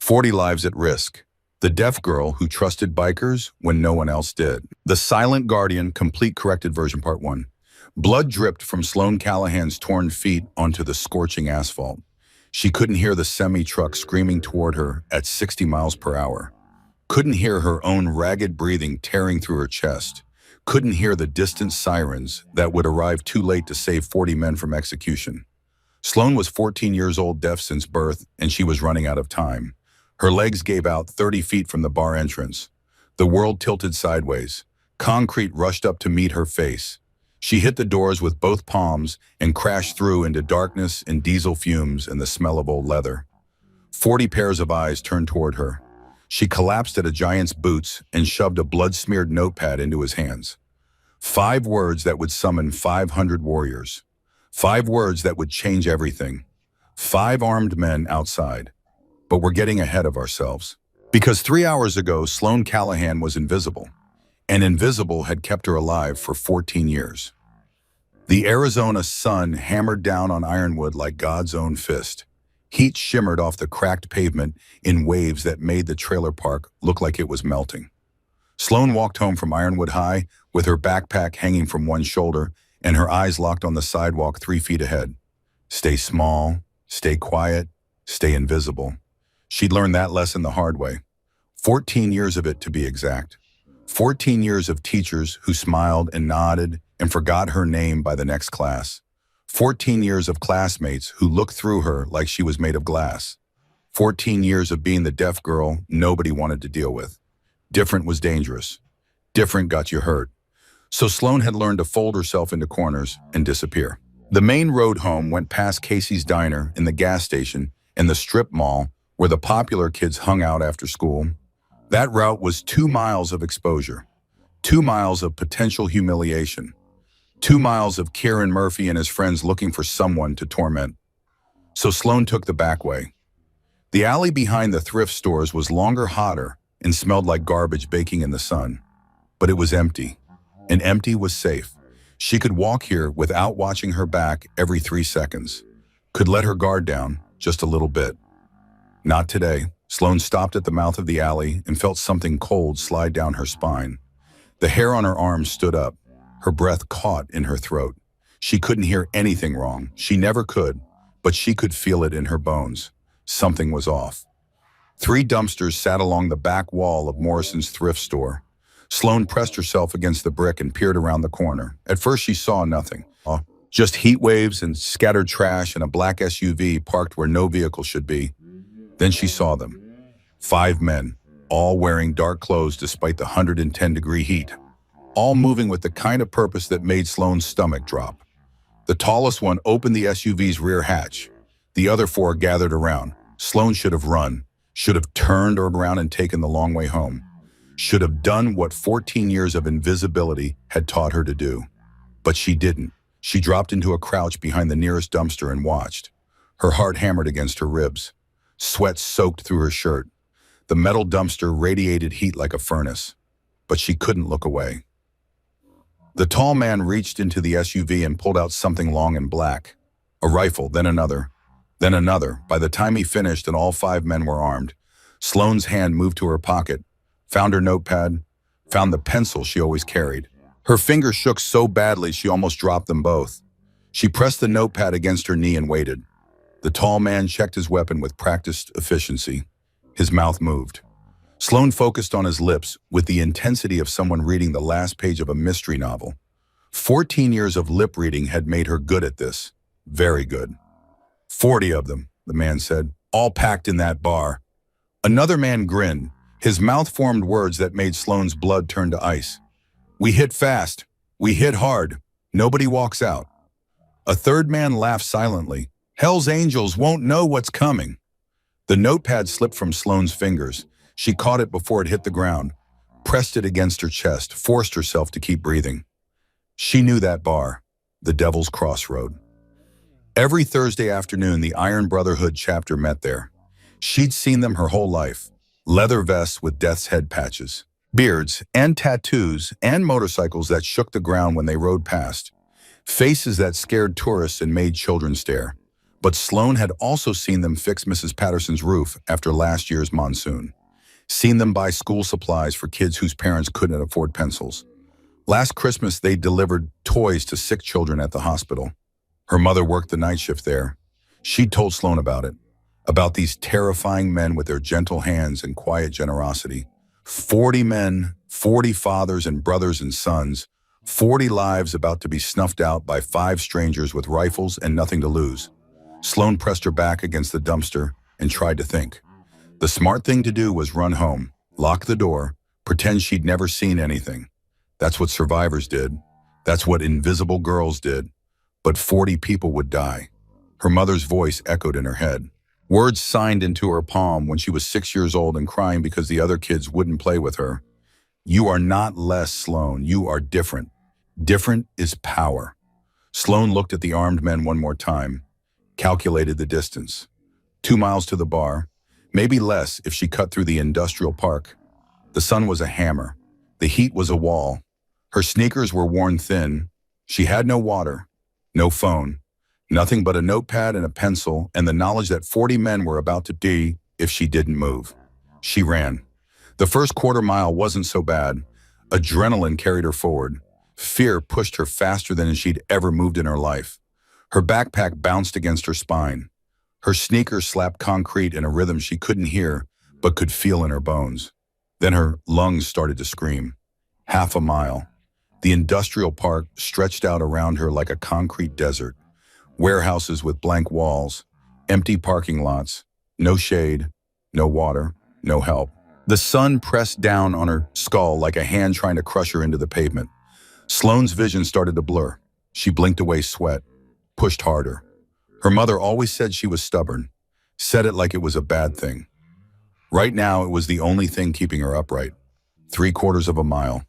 40 lives at risk. The deaf girl who trusted bikers when no one else did. The Silent Guardian, complete corrected version, part 1. Blood dripped from Sloane Callahan's torn feet onto the scorching asphalt. She couldn't hear the semi-truck screaming toward her at 60 miles per hour. Couldn't hear her own ragged breathing tearing through her chest. Couldn't hear the distant sirens that would arrive too late to save 40 men from execution. Sloane was 14 years old, deaf since birth, and she was running out of time. Her legs gave out 30 feet from the bar entrance. The world tilted sideways. Concrete rushed up to meet her face. She hit the doors with both palms and crashed through into darkness and diesel fumes and the smell of old leather. 40 pairs of eyes turned toward her. She collapsed at a giant's boots and shoved a blood-smeared notepad into his hands. 5 words that would summon 500 warriors. 5 words that would change everything. 5 armed men outside. But we're getting ahead of ourselves. Because 3 hours ago, Sloane Callahan was invisible. And invisible had kept her alive for 14 years. The Arizona sun hammered down on Ironwood like God's own fist. Heat shimmered off the cracked pavement in waves that made the trailer park look like it was melting. Sloane walked home from Ironwood High with her backpack hanging from one shoulder and her eyes locked on the sidewalk 3 feet ahead. Stay small, stay quiet, stay invisible. She'd learned that lesson the hard way. 14 years of it, to be exact. 14 years of teachers who smiled and nodded and forgot her name by the next class. 14 years of classmates who looked through her like she was made of glass. 14 years of being the deaf girl nobody wanted to deal with. Different was dangerous. Different got you hurt. So Sloane had learned to fold herself into corners and disappear. The main road home went past Casey's Diner and the gas station and the strip mall where the popular kids hung out after school. That route was 2 miles of exposure, 2 miles of potential humiliation, 2 miles of Kieran Murphy and his friends looking for someone to torment. So Sloane took the back way. The alley behind the thrift stores was longer, hotter, and smelled like garbage baking in the sun. But it was empty, and empty was safe. She could walk here without watching her back every 3 seconds, could let her guard down just a little bit. Not today. Sloane stopped at the mouth of the alley and felt something cold slide down her spine. The hair on her arms stood up. Her breath caught in her throat. She couldn't hear anything wrong. She never could, but she could feel it in her bones. Something was off. 3 dumpsters sat along the back wall of Morrison's thrift store. Sloane pressed herself against the brick and peered around the corner. At first she saw nothing. Just heat waves and scattered trash and a black SUV parked where no vehicle should be. Then she saw them. 5 men, all wearing dark clothes despite the 110-degree heat. All moving with the kind of purpose that made Sloane's stomach drop. The tallest one opened the SUV's rear hatch. The other 4 gathered around. Sloane should have run, should have turned around and taken the long way home. Should have done what 14 years of invisibility had taught her to do. But she didn't. She dropped into a crouch behind the nearest dumpster and watched. Her heart hammered against her ribs. Sweat soaked through her shirt. The metal dumpster radiated heat like a furnace, but she couldn't look away. The tall man reached into the SUV and pulled out something long and black. A rifle, then another, then another. By the time he finished and all 5 men were armed, Sloane's hand moved to her pocket, found her notepad, found the pencil she always carried. Her fingers shook so badly she almost dropped them both. She pressed the notepad against her knee and waited. The tall man checked his weapon with practiced efficiency. His mouth moved. Sloane focused on his lips with the intensity of someone reading the last page of a mystery novel. 14 years of lip reading had made her good at this. Very good. 40 of them, the man said, all packed in that bar. Another man grinned. His mouth formed words that made Sloane's blood turn to ice. We hit fast. We hit hard. Nobody walks out. A third man laughed silently. Hell's angels won't know what's coming. The notepad slipped from Sloane's fingers. She caught it before it hit the ground, pressed it against her chest, forced herself to keep breathing. She knew that bar, the Devil's Crossroad. Every Thursday afternoon, the Iron Brotherhood chapter met there. She'd seen them her whole life. Leather vests with death's head patches, beards and tattoos and motorcycles that shook the ground when they rode past. Faces that scared tourists and made children stare. But Sloan had also seen them fix Mrs. Patterson's roof after last year's monsoon, seen them buy school supplies for kids whose parents couldn't afford pencils. Last Christmas, they delivered toys to sick children at the hospital. Her mother worked the night shift there. She'd told Sloan about it, about these terrifying men with their gentle hands and quiet generosity. 40 men, 40 fathers and brothers and sons, 40 lives about to be snuffed out by 5 strangers with rifles and nothing to lose. Sloan pressed her back against the dumpster and tried to think. The smart thing to do was run home, lock the door, pretend she'd never seen anything. That's what survivors did. That's what invisible girls did. But 40 people would die. Her mother's voice echoed in her head. Words signed into her palm when she was 6 years old and crying because the other kids wouldn't play with her. You are not less, Sloan. You are different. Different is power. Sloan looked at the armed men one more time, calculated the distance. 2 miles to the bar, maybe less if she cut through the industrial park. The sun was a hammer. The heat was a wall. Her sneakers were worn thin. She had no water, no phone, nothing but a notepad and a pencil and the knowledge that 40 men were about to die if she didn't move. She ran. The first quarter mile wasn't so bad. Adrenaline carried her forward. Fear pushed her faster than she'd ever moved in her life. Her backpack bounced against her spine. Her sneakers slapped concrete in a rhythm she couldn't hear but could feel in her bones. Then her lungs started to scream. Half a mile. The industrial park stretched out around her like a concrete desert. Warehouses with blank walls, empty parking lots, no shade, no water, no help. The sun pressed down on her skull like a hand trying to crush her into the pavement. Sloan's vision started to blur. She blinked away sweat, pushed harder. Her mother always said she was stubborn, said it like it was a bad thing. Right now, it was the only thing keeping her upright. 3/4 of a mile.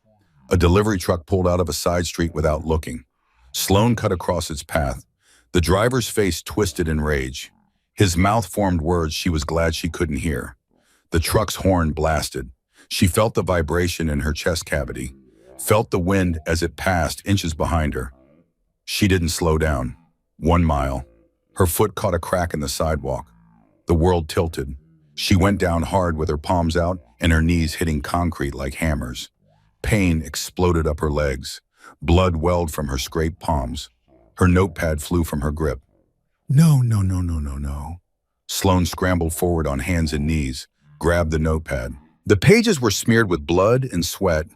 A delivery truck pulled out of a side street without looking. Sloan cut across its path. The driver's face twisted in rage. His mouth formed words she was glad she couldn't hear. The truck's horn blasted. She felt the vibration in her chest cavity, felt the wind as it passed inches behind her. She didn't slow down. 1 mile. Her foot caught a crack in the sidewalk. The world tilted. She went down hard with her palms out and her knees hitting concrete like hammers. Pain exploded up her legs. Blood welled from her scraped palms. Her notepad flew from her grip. No, no, no, no, no, no. Sloan scrambled forward on hands and knees, grabbed the notepad. The pages were smeared with blood and sweat.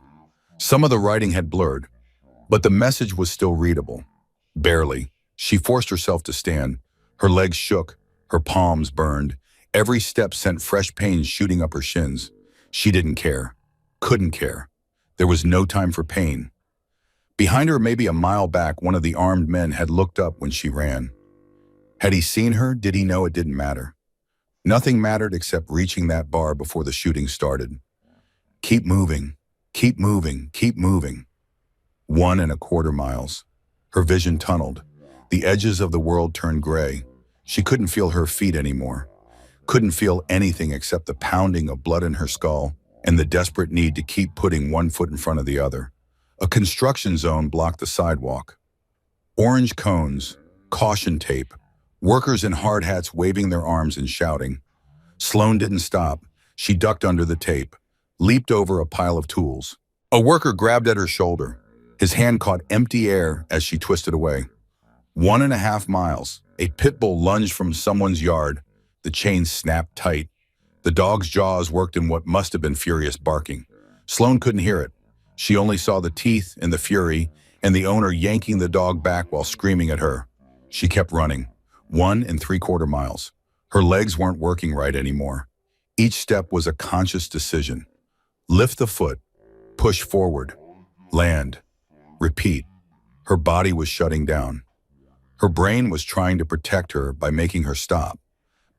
Some of the writing had blurred, but the message was still readable. Barely. She forced herself to stand. Her legs shook, her palms burned. Every step sent fresh pain shooting up her shins. She didn't care, couldn't care. There was no time for pain. Behind her, maybe a mile back, one of the armed men had looked up when she ran. Had he seen her? Did he know it didn't matter? Nothing mattered except reaching that bar before the shooting started. Keep moving, keep moving, keep moving. 1.25 miles. Her vision tunneled. The edges of the world turned gray. She couldn't feel her feet anymore. Couldn't feel anything except the pounding of blood in her skull and the desperate need to keep putting one foot in front of the other. A construction zone blocked the sidewalk. Orange cones, caution tape, workers in hard hats waving their arms and shouting. Sloan didn't stop. She ducked under the tape, leaped over a pile of tools. A worker grabbed at her shoulder. His hand caught empty air as she twisted away. 1.5 miles. A pit bull lunged from someone's yard. The chain snapped tight. The dog's jaws worked in what must have been furious barking. Sloan couldn't hear it. She only saw the teeth and the fury, and the owner yanking the dog back while screaming at her. She kept running. 1.75 miles. Her legs weren't working right anymore. Each step was a conscious decision. Lift the foot. Push forward. Land. Repeat. Her body was shutting down. Her brain was trying to protect her by making her stop,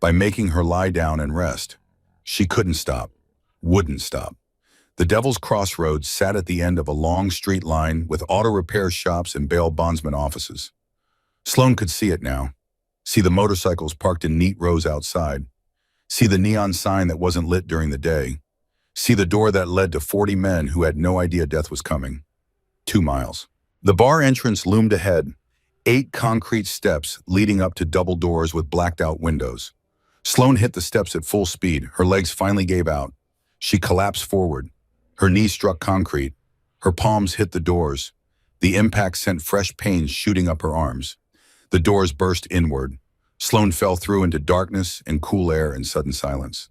by making her lie down and rest. She couldn't stop, wouldn't stop. The Devil's Crossroads sat at the end of a long street line with auto repair shops and bail bondsman offices. Sloan could see it now. See the motorcycles parked in neat rows outside. See the neon sign that wasn't lit during the day. See the door that led to 40 men who had no idea death was coming. 2 miles. The bar entrance loomed ahead. 8 concrete steps leading up to double doors with blacked-out windows. Sloane hit the steps at full speed. Her legs finally gave out. She collapsed forward. Her knees struck concrete. Her palms hit the doors. The impact sent fresh pains shooting up her arms. The doors burst inward. Sloane fell through into darkness and cool air and sudden silence.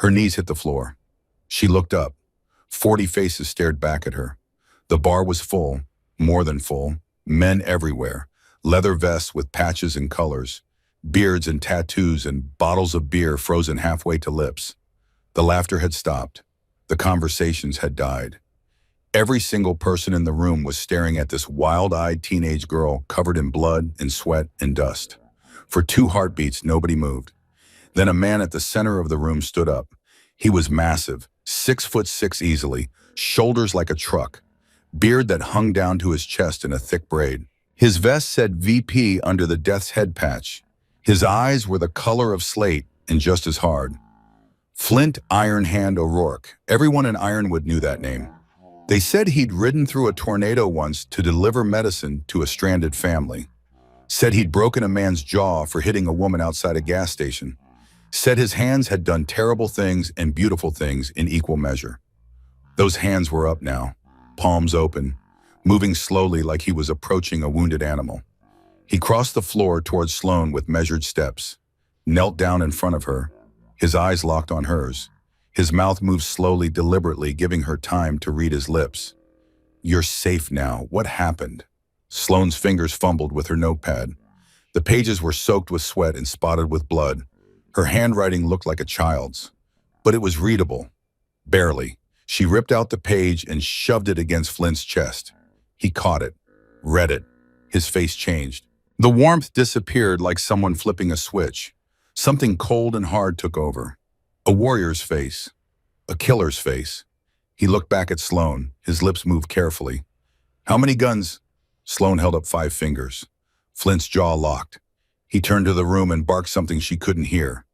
Her knees hit the floor. She looked up. 40 faces stared back at her. The bar was full, more than full, men everywhere, leather vests with patches and colors, beards and tattoos and bottles of beer frozen halfway to lips. The laughter had stopped. The conversations had died. Every single person in the room was staring at this wild-eyed teenage girl covered in blood and sweat and dust. For 2 heartbeats, nobody moved. Then a man at the center of the room stood up. He was massive, 6'6" easily, shoulders like a truck, beard that hung down to his chest in a thick braid. His vest said VP under the death's head patch. His eyes were the color of slate and just as hard. Flint Iron Hand O'Rourke. Everyone in Ironwood knew that name. They said he'd ridden through a tornado once to deliver medicine to a stranded family. Said he'd broken a man's jaw for hitting a woman outside a gas station. Said his hands had done terrible things and beautiful things in equal measure. Those hands were up now, palms open, moving slowly like he was approaching a wounded animal. He crossed the floor towards Sloane with measured steps, knelt down in front of her, his eyes locked on hers. His mouth moved slowly, deliberately, giving her time to read his lips. "You're safe now. What happened?" Sloane's fingers fumbled with her notepad. The pages were soaked with sweat and spotted with blood. Her handwriting looked like a child's, but it was readable. Barely. She ripped out the page and shoved it against Flint's chest. He caught it, read it. His face changed. The warmth disappeared like someone flipping a switch. Something cold and hard took over. A warrior's face. A killer's face. He looked back at Sloane. His lips moved carefully. "How many guns?" Sloane held up 5 fingers. Flint's jaw locked. He turned to the room and barked something she couldn't hear.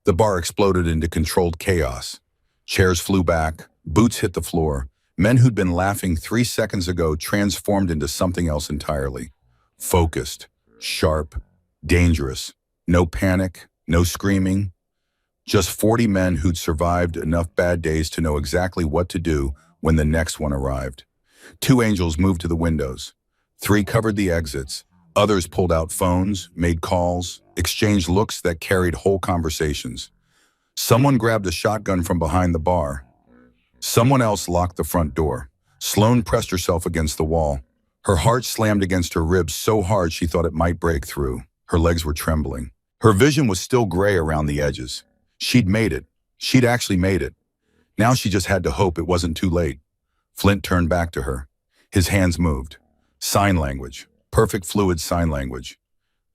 The bar exploded into controlled chaos. Chairs flew back. Boots hit the floor. Men who'd been laughing 3 seconds ago transformed into something else entirely. Focused. Sharp. Dangerous. No panic. No screaming. Just 40 men who'd survived enough bad days to know exactly what to do when the next one arrived. 2 angels moved to the windows. 3 covered the exits. Others pulled out phones, made calls, exchanged looks that carried whole conversations. Someone grabbed a shotgun from behind the bar. Someone else locked the front door. Sloane pressed herself against the wall. Her heart slammed against her ribs so hard she thought it might break through. Her legs were trembling. Her vision was still gray around the edges. She'd made it. She'd actually made it. Now she just had to hope it wasn't too late. Flint turned back to her. His hands moved. Sign language. Perfect fluid sign language.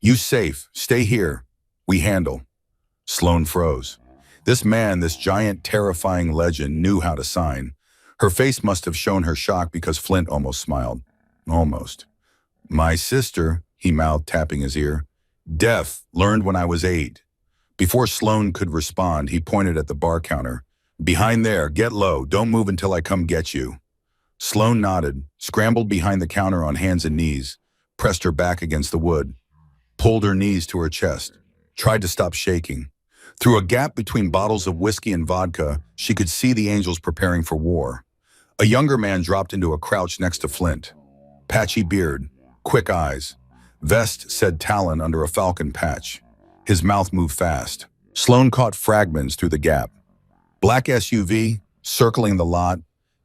"You safe. Stay here. We handle." Sloane froze. This man, this giant, terrifying legend, knew how to sign. Her face must have shown her shock because Flint almost smiled. Almost. "My sister," he mouthed, tapping his ear. "Deaf. Learned when I was 8. Before Sloane could respond, he pointed at the bar counter. "Behind there. Get low. Don't move until I come get you." Sloane nodded, scrambled behind the counter on hands and knees, pressed her back against the wood, pulled her knees to her chest, tried to stop shaking. Through a gap between bottles of whiskey and vodka, she could see the angels preparing for war. A younger man dropped into a crouch next to Flint. Patchy beard, quick eyes. Vest said Talon under a falcon patch. His mouth moved fast. Sloane caught fragments through the gap. Black SUV, circling the lot,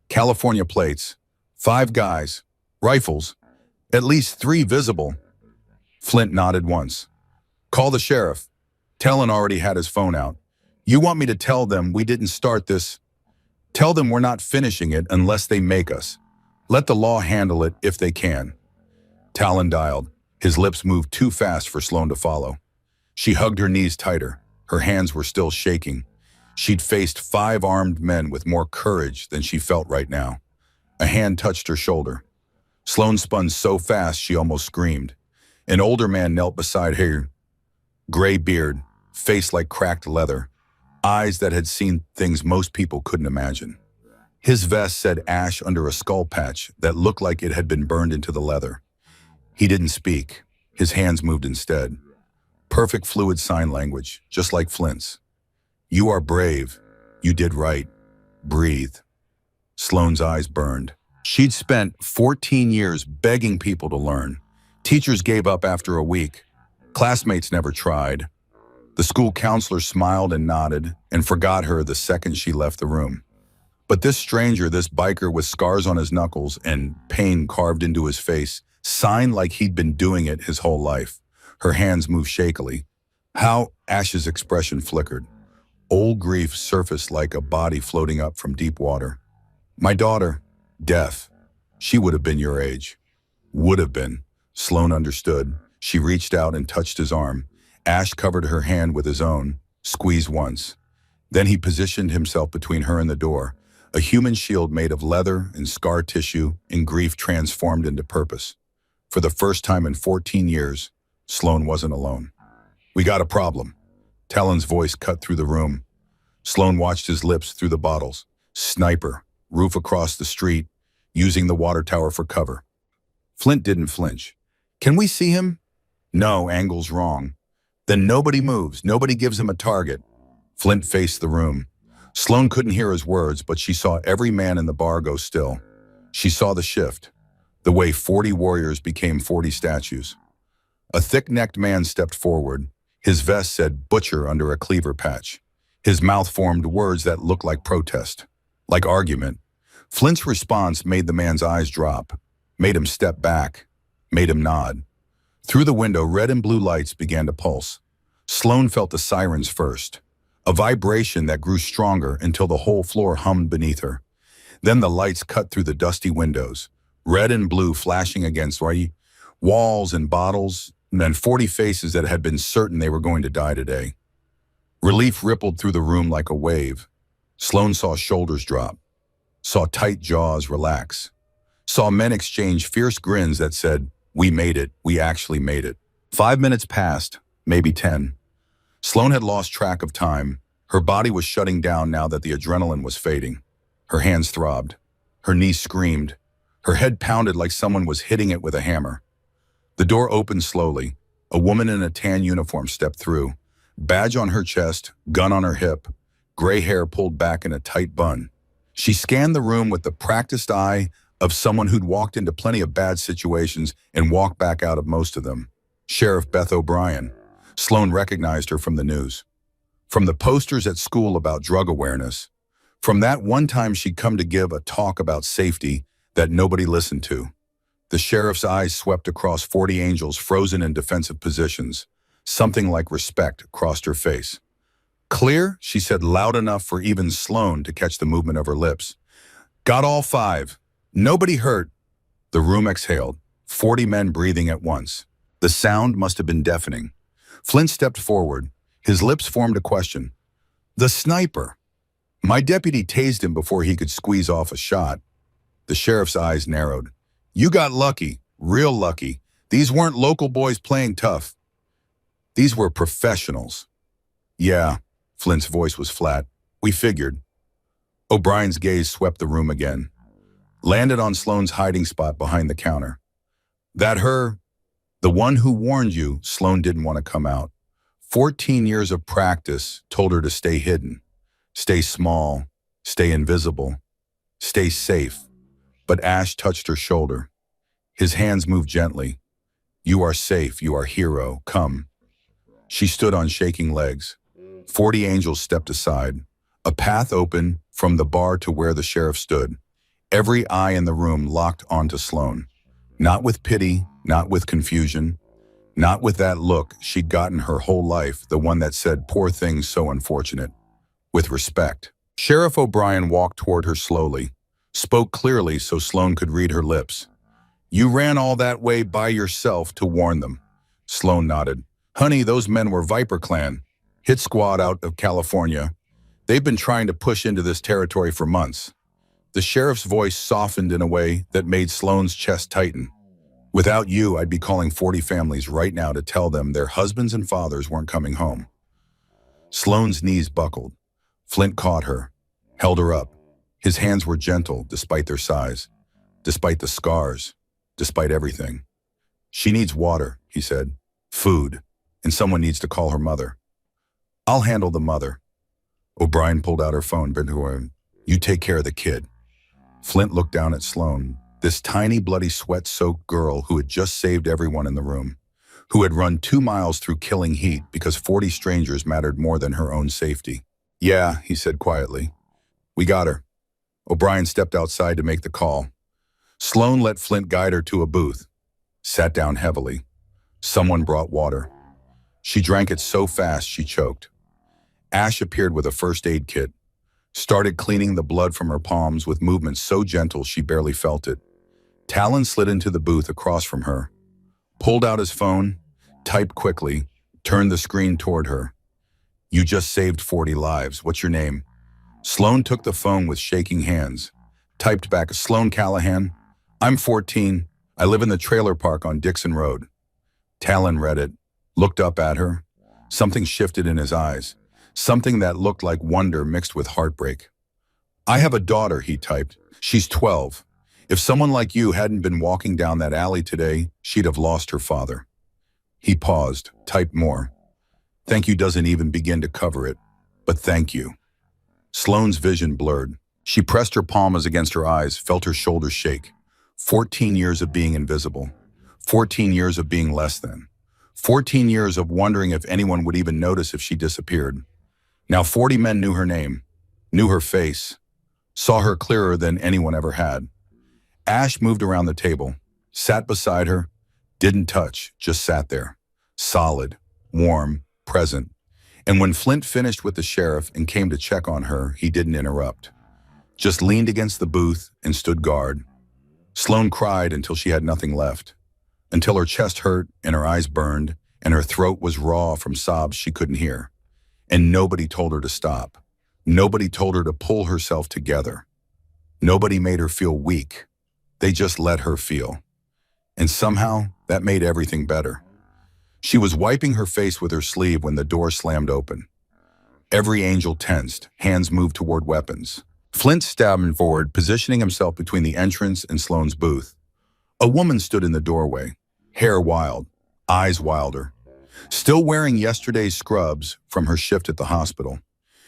California plates, 5 guys, rifles, at least 3 visible. Flint nodded once. "Call the sheriff." Talon already had his phone out. "You want me to tell them we didn't start this? Tell them we're not finishing it unless they make us. Let the law handle it if they can." Talon dialed. His lips moved too fast for Sloane to follow. She hugged her knees tighter. Her hands were still shaking. She'd faced 5 armed men with more courage than she felt right now. A hand touched her shoulder. Sloane spun so fast she almost screamed. An older man knelt beside her. Gray beard, face like cracked leather, eyes that had seen things most people couldn't imagine. His vest said ash under a skull patch that looked like it had been burned into the leather. He didn't speak. His hands moved instead. Perfect fluid sign language, just like Flint's. You are brave. You did right. Breathe. Sloane's eyes burned. She'd spent 14 years begging people to learn. Teachers gave up after a week. Classmates never tried. The school counselor smiled and nodded and forgot her the second she left the room. But this stranger, this biker with scars on his knuckles and pain carved into his face, signed like he'd been doing it his whole life. Her hands moved shakily. How Ash's expression flickered. Old grief surfaced like a body floating up from deep water. My daughter, deaf. She would have been your age. Would have been. Sloane understood. She reached out and touched his arm. Ash covered her hand with his own, squeezed once. Then he positioned himself between her and the door, a human shield made of leather and scar tissue and grief transformed into purpose. For the first time in 14 years, Sloane wasn't alone. We got a problem. Talon's voice cut through the room. Sloane watched his lips through the bottles. Sniper, roof across the street, using the water tower for cover. Flint didn't flinch. Can we see him? No, angle's wrong. Then nobody moves, nobody gives him a target. Flint faced the room. Sloane couldn't hear his words, but she saw every man in the bar go still. She saw the shift, the way 40 warriors became 40 statues. A thick-necked man stepped forward. His vest said butcher under a cleaver patch. His mouth formed words that looked like protest, like argument. Flint's response made the man's eyes drop, made him step back, made him nod. Through the window, red and blue lights began to pulse. Sloane felt the sirens first, a vibration that grew stronger until the whole floor hummed beneath her. Then the lights cut through the dusty windows, red and blue flashing against walls and bottles, and then 40 faces that had been certain they were going to die today. Relief rippled through the room like a wave. Sloane saw shoulders drop, saw tight jaws relax, saw men exchange fierce grins that said, "We made it, we actually made it." 5 minutes passed, maybe 10. Sloane had lost track of time. Her body was shutting down now that the adrenaline was fading. Her hands throbbed. Her knees screamed. Her head pounded like someone was hitting it with a hammer. The door opened slowly. A woman in a tan uniform stepped through. Badge on her chest, gun on her hip, gray hair pulled back in a tight bun. She scanned the room with the practiced eye of someone who'd walked into plenty of bad situations and walked back out of most of them. Sheriff Beth O'Brien. Sloane recognized her from the news, from the posters at school about drug awareness, from that one time she'd come to give a talk about safety that nobody listened to. The sheriff's eyes swept across 40 angels frozen in defensive positions. Something like respect crossed her face. "Clear," she said loud enough for even Sloane to catch the movement of her lips. "Got all 5. Nobody hurt." The room exhaled, 40 men breathing at once. The sound must have been deafening. Flint stepped forward. His lips formed a question. "The sniper. My deputy tased him before he could squeeze off a shot." The sheriff's eyes narrowed. "You got lucky, real lucky. These weren't local boys playing tough. These were professionals." "Yeah," Flint's voice was flat. "We figured." O'Brien's gaze swept the room again, landed on Sloane's hiding spot behind the counter. "That her? The one who warned you?" Sloane didn't want to come out. 14 years of practice told her to stay hidden, stay small, stay invisible, stay safe. But Ash touched her shoulder. His hands moved gently. "You are safe, you are hero, come." She stood on shaking legs. 40 angels stepped aside. A path opened from the bar to where the sheriff stood. Every eye in the room locked onto Sloane. Not with pity, not with confusion, not with that look she'd gotten her whole life, the one that said, "Poor thing's so unfortunate." With respect. Sheriff O'Brien walked toward her slowly, spoke clearly so Sloane could read her lips. "You ran all that way by yourself to warn them." Sloane nodded. "Honey, those men were Viper Clan, hit squad out of California. They've been trying to push into this territory for months." The sheriff's voice softened in a way that made Sloane's chest tighten. "Without you, I'd be calling 40 families right now to tell them their husbands and fathers weren't coming home." Sloane's knees buckled. Flint caught her, held her up. His hands were gentle despite their size, despite the scars, despite everything. She needs water, he said. Food. And someone needs to call her mother. I'll handle the mother. O'Brien pulled out her phone. You take care of the kid. Flint looked down at Sloane, this tiny, bloody, sweat-soaked girl who had just saved everyone in the room, who had run 2 miles through killing heat because 40 strangers mattered more than her own safety. Yeah, he said quietly. We got her. O'Brien stepped outside to make the call. Sloane let Flint guide her to a booth, sat down heavily. Someone brought water. She drank it so fast she choked. Ash appeared with a first aid kit, started cleaning the blood from her palms with movements so gentle she barely felt it. Talon slid into the booth across from her, pulled out his phone, typed quickly, turned the screen toward her. You just saved 40 lives. What's your name? Sloane took the phone with shaking hands, typed back, Sloane Callahan. I'm 14. I live in the trailer park on Dixon Road. Talon read it, looked up at her. Something shifted in his eyes, something that looked like wonder mixed with heartbreak. I have a daughter, he typed. She's 12. If someone like you hadn't been walking down that alley today, she'd have lost her father. He paused, typed more. Thank you doesn't even begin to cover it, but thank you. Sloane's vision blurred. She pressed her palms against her eyes, felt her shoulders shake. 14 years of being invisible. 14 years of being less than. 14 years of wondering if anyone would even notice if she disappeared. Now 40 men knew her name, knew her face, saw her clearer than anyone ever had. Ash moved around the table, sat beside her, didn't touch, just sat there. Solid, warm, present. And when Flint finished with the sheriff and came to check on her, he didn't interrupt. Just leaned against the booth and stood guard. Sloane cried until she had nothing left, until her chest hurt and her eyes burned and her throat was raw from sobs she couldn't hear. And nobody told her to stop. Nobody told her to pull herself together. Nobody made her feel weak. They just let her feel. And somehow, that made everything better. She was wiping her face with her sleeve when the door slammed open. Every angel tensed, hands moved toward weapons. Flint stabbed forward, positioning himself between the entrance and Sloane's booth. A woman stood in the doorway, hair wild, eyes wilder, still wearing yesterday's scrubs from her shift at the hospital.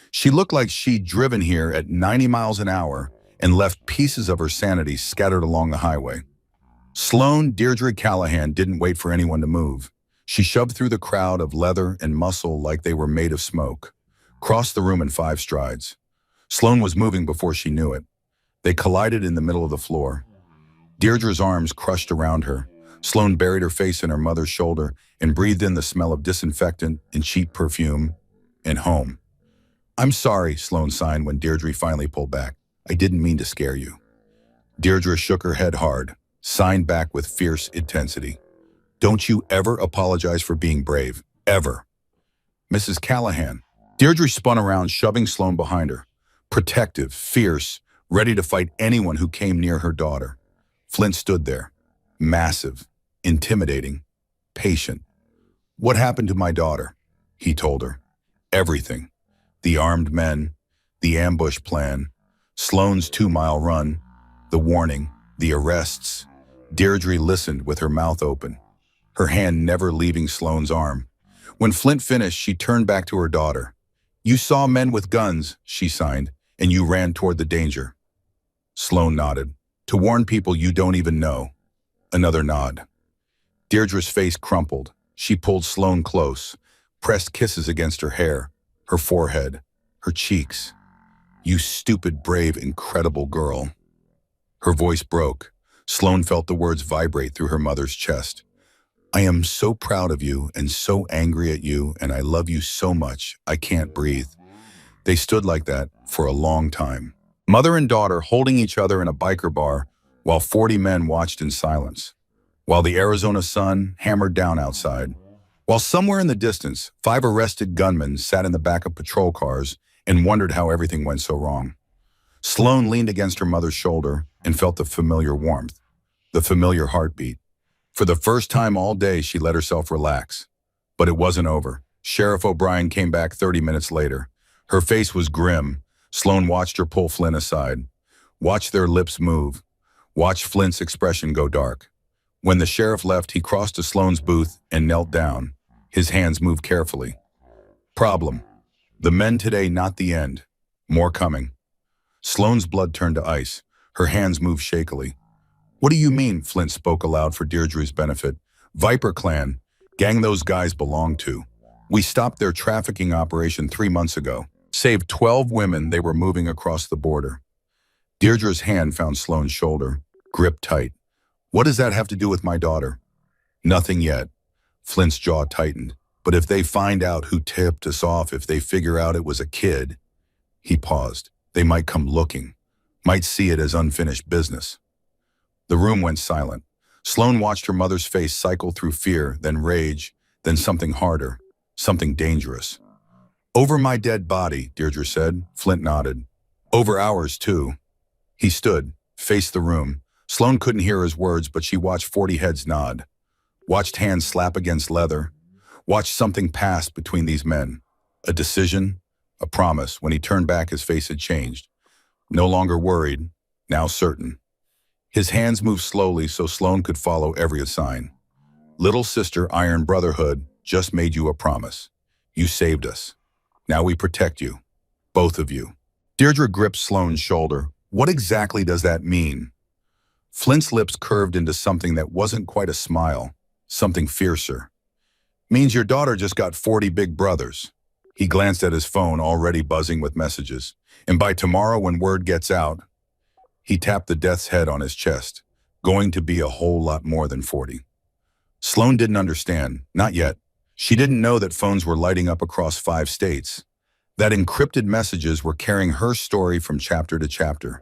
She looked like she'd driven here at 90 miles an hour and left pieces of her sanity scattered along the highway. Sloane Deirdre Callahan didn't wait for anyone to move. She shoved through the crowd of leather and muscle like they were made of smoke, crossed the room in 5 strides. Sloane was moving before she knew it. They collided in the middle of the floor. Deirdre's arms crushed around her. Sloane buried her face in her mother's shoulder and breathed in the smell of disinfectant and cheap perfume and home. I'm sorry, Sloane signed when Deirdre finally pulled back. I didn't mean to scare you. Deirdre shook her head hard, signed back with fierce intensity. Don't you ever apologize for being brave, ever. Mrs. Callahan. Deirdre spun around, shoving Sloane behind her. Protective, fierce, ready to fight anyone who came near her daughter. Flint stood there, massive, intimidating, patient. What happened to my daughter? He told her. Everything. The armed men, the ambush plan, Sloane's 2-mile run, the warning, the arrests. Deirdre listened with her mouth open, her hand never leaving Sloane's arm. When Flint finished, she turned back to her daughter. You saw men with guns, she signed, and you ran toward the danger. Sloane nodded. To warn people you don't even know. Another nod. Deirdre's face crumpled. She pulled Sloane close, pressed kisses against her hair, her forehead, her cheeks. You stupid, brave, incredible girl. Her voice broke. Sloane felt the words vibrate through her mother's chest. I am so proud of you and so angry at you, and I love you so much, I can't breathe. They stood like that for a long time. Mother and daughter holding each other in a biker bar while 40 men watched in silence. While the Arizona sun hammered down outside. While somewhere in the distance, 5 arrested gunmen sat in the back of patrol cars and wondered how everything went so wrong. Sloane leaned against her mother's shoulder and felt the familiar warmth, the familiar heartbeat. For the first time all day, she let herself relax. But it wasn't over. Sheriff O'Brien came back 30 minutes later. Her face was grim. Sloane watched her pull Flint aside. Watched their lips move. Watched Flint's expression go dark. When the sheriff left, he crossed to Sloane's booth and knelt down. His hands moved carefully. Problem. The men today, not the end. More coming. Sloane's blood turned to ice. Her hands moved shakily. What do you mean? Flint spoke aloud for Deirdre's benefit. Viper Clan. Gang those guys belong to. We stopped their trafficking operation 3 months ago. Saved 12 women they were moving across the border. Deirdre's hand found Sloane's shoulder, gripped tight. What does that have to do with my daughter? Nothing yet. Flint's jaw tightened. But if they find out who tipped us off, if they figure out it was a kid, he paused. They might come looking, might see it as unfinished business. The room went silent. Sloane watched her mother's face cycle through fear, then rage, then something harder, something dangerous. Over my dead body, Deirdre said. Flint nodded. Over ours, too. He stood, faced the room. Sloane couldn't hear his words, but she watched 40 heads nod. Watched hands slap against leather. Watched something pass between these men. A decision, a promise. When he turned back, his face had changed. No longer worried, now certain. His hands moved slowly so Sloane could follow every sign. Little sister, Iron Brotherhood, just made you a promise. You saved us. Now we protect you. Both of you. Deirdre gripped Sloane's shoulder. What exactly does that mean? Flint's lips curved into something that wasn't quite a smile, something fiercer. Means your daughter just got 40 big brothers. He glanced at his phone, already buzzing with messages. And by tomorrow, when word gets out, he tapped the death's head on his chest. Going to be a whole lot more than 40. Sloane didn't understand, not yet. She didn't know that phones were lighting up across 5 states. That encrypted messages were carrying her story from chapter to chapter.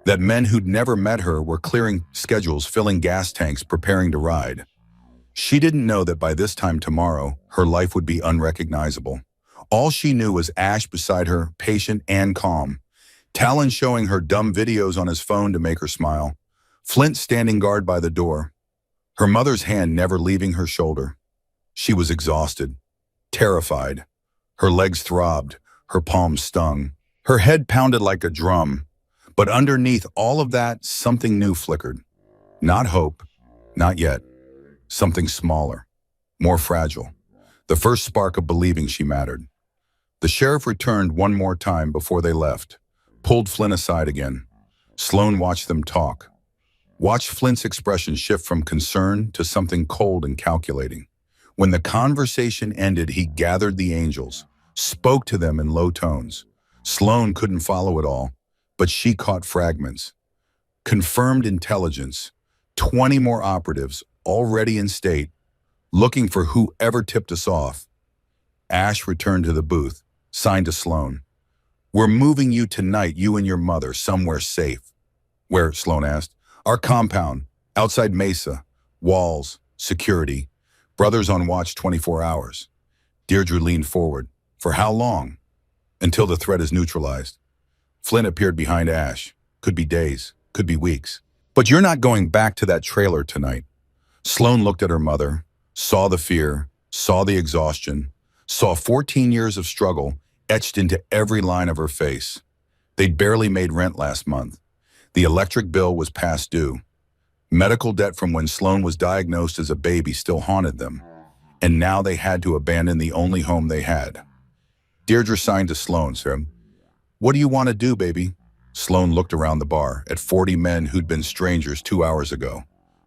That men who'd never met her were clearing schedules, filling gas tanks, preparing to ride. She didn't know that by this time tomorrow, her life would be unrecognizable. All she knew was Ash beside her, patient and calm. Talon showing her dumb videos on his phone to make her smile. Flint standing guard by the door. Her mother's hand never leaving her shoulder. She was exhausted, terrified. Her legs throbbed, her palms stung. Her head pounded like a drum. But underneath all of that, something new flickered. Not hope, not yet. Something smaller, more fragile. The first spark of believing she mattered. The sheriff returned one more time before they left. Pulled Flint aside again. Sloane watched them talk. Watched Flint's expression shift from concern to something cold and calculating. When the conversation ended, he gathered the angels, spoke to them in low tones. Sloane couldn't follow it all, but she caught fragments. Confirmed intelligence, 20 more operatives already in state, looking for whoever tipped us off. Ash returned to the booth, signed to Sloane. We're moving you tonight, you and your mother, somewhere safe. Where? Sloane asked. Our compound, outside Mesa, walls, security, brothers on watch 24 hours. Deirdre leaned forward. For how long? Until the threat is neutralized. Flint appeared behind Ash. Could be days, could be weeks. But you're not going back to that trailer tonight. Sloane looked at her mother, saw the fear, saw the exhaustion, saw 14 years of struggle etched into every line of her face. They'd barely made rent last month. The electric bill was past due. Medical debt from when Sloane was diagnosed as a baby still haunted them. And now they had to abandon the only home they had. Deirdre signed to Sloane, said, What do you want to do, baby? Sloane looked around the bar at 40 men who'd been strangers 2 hours ago,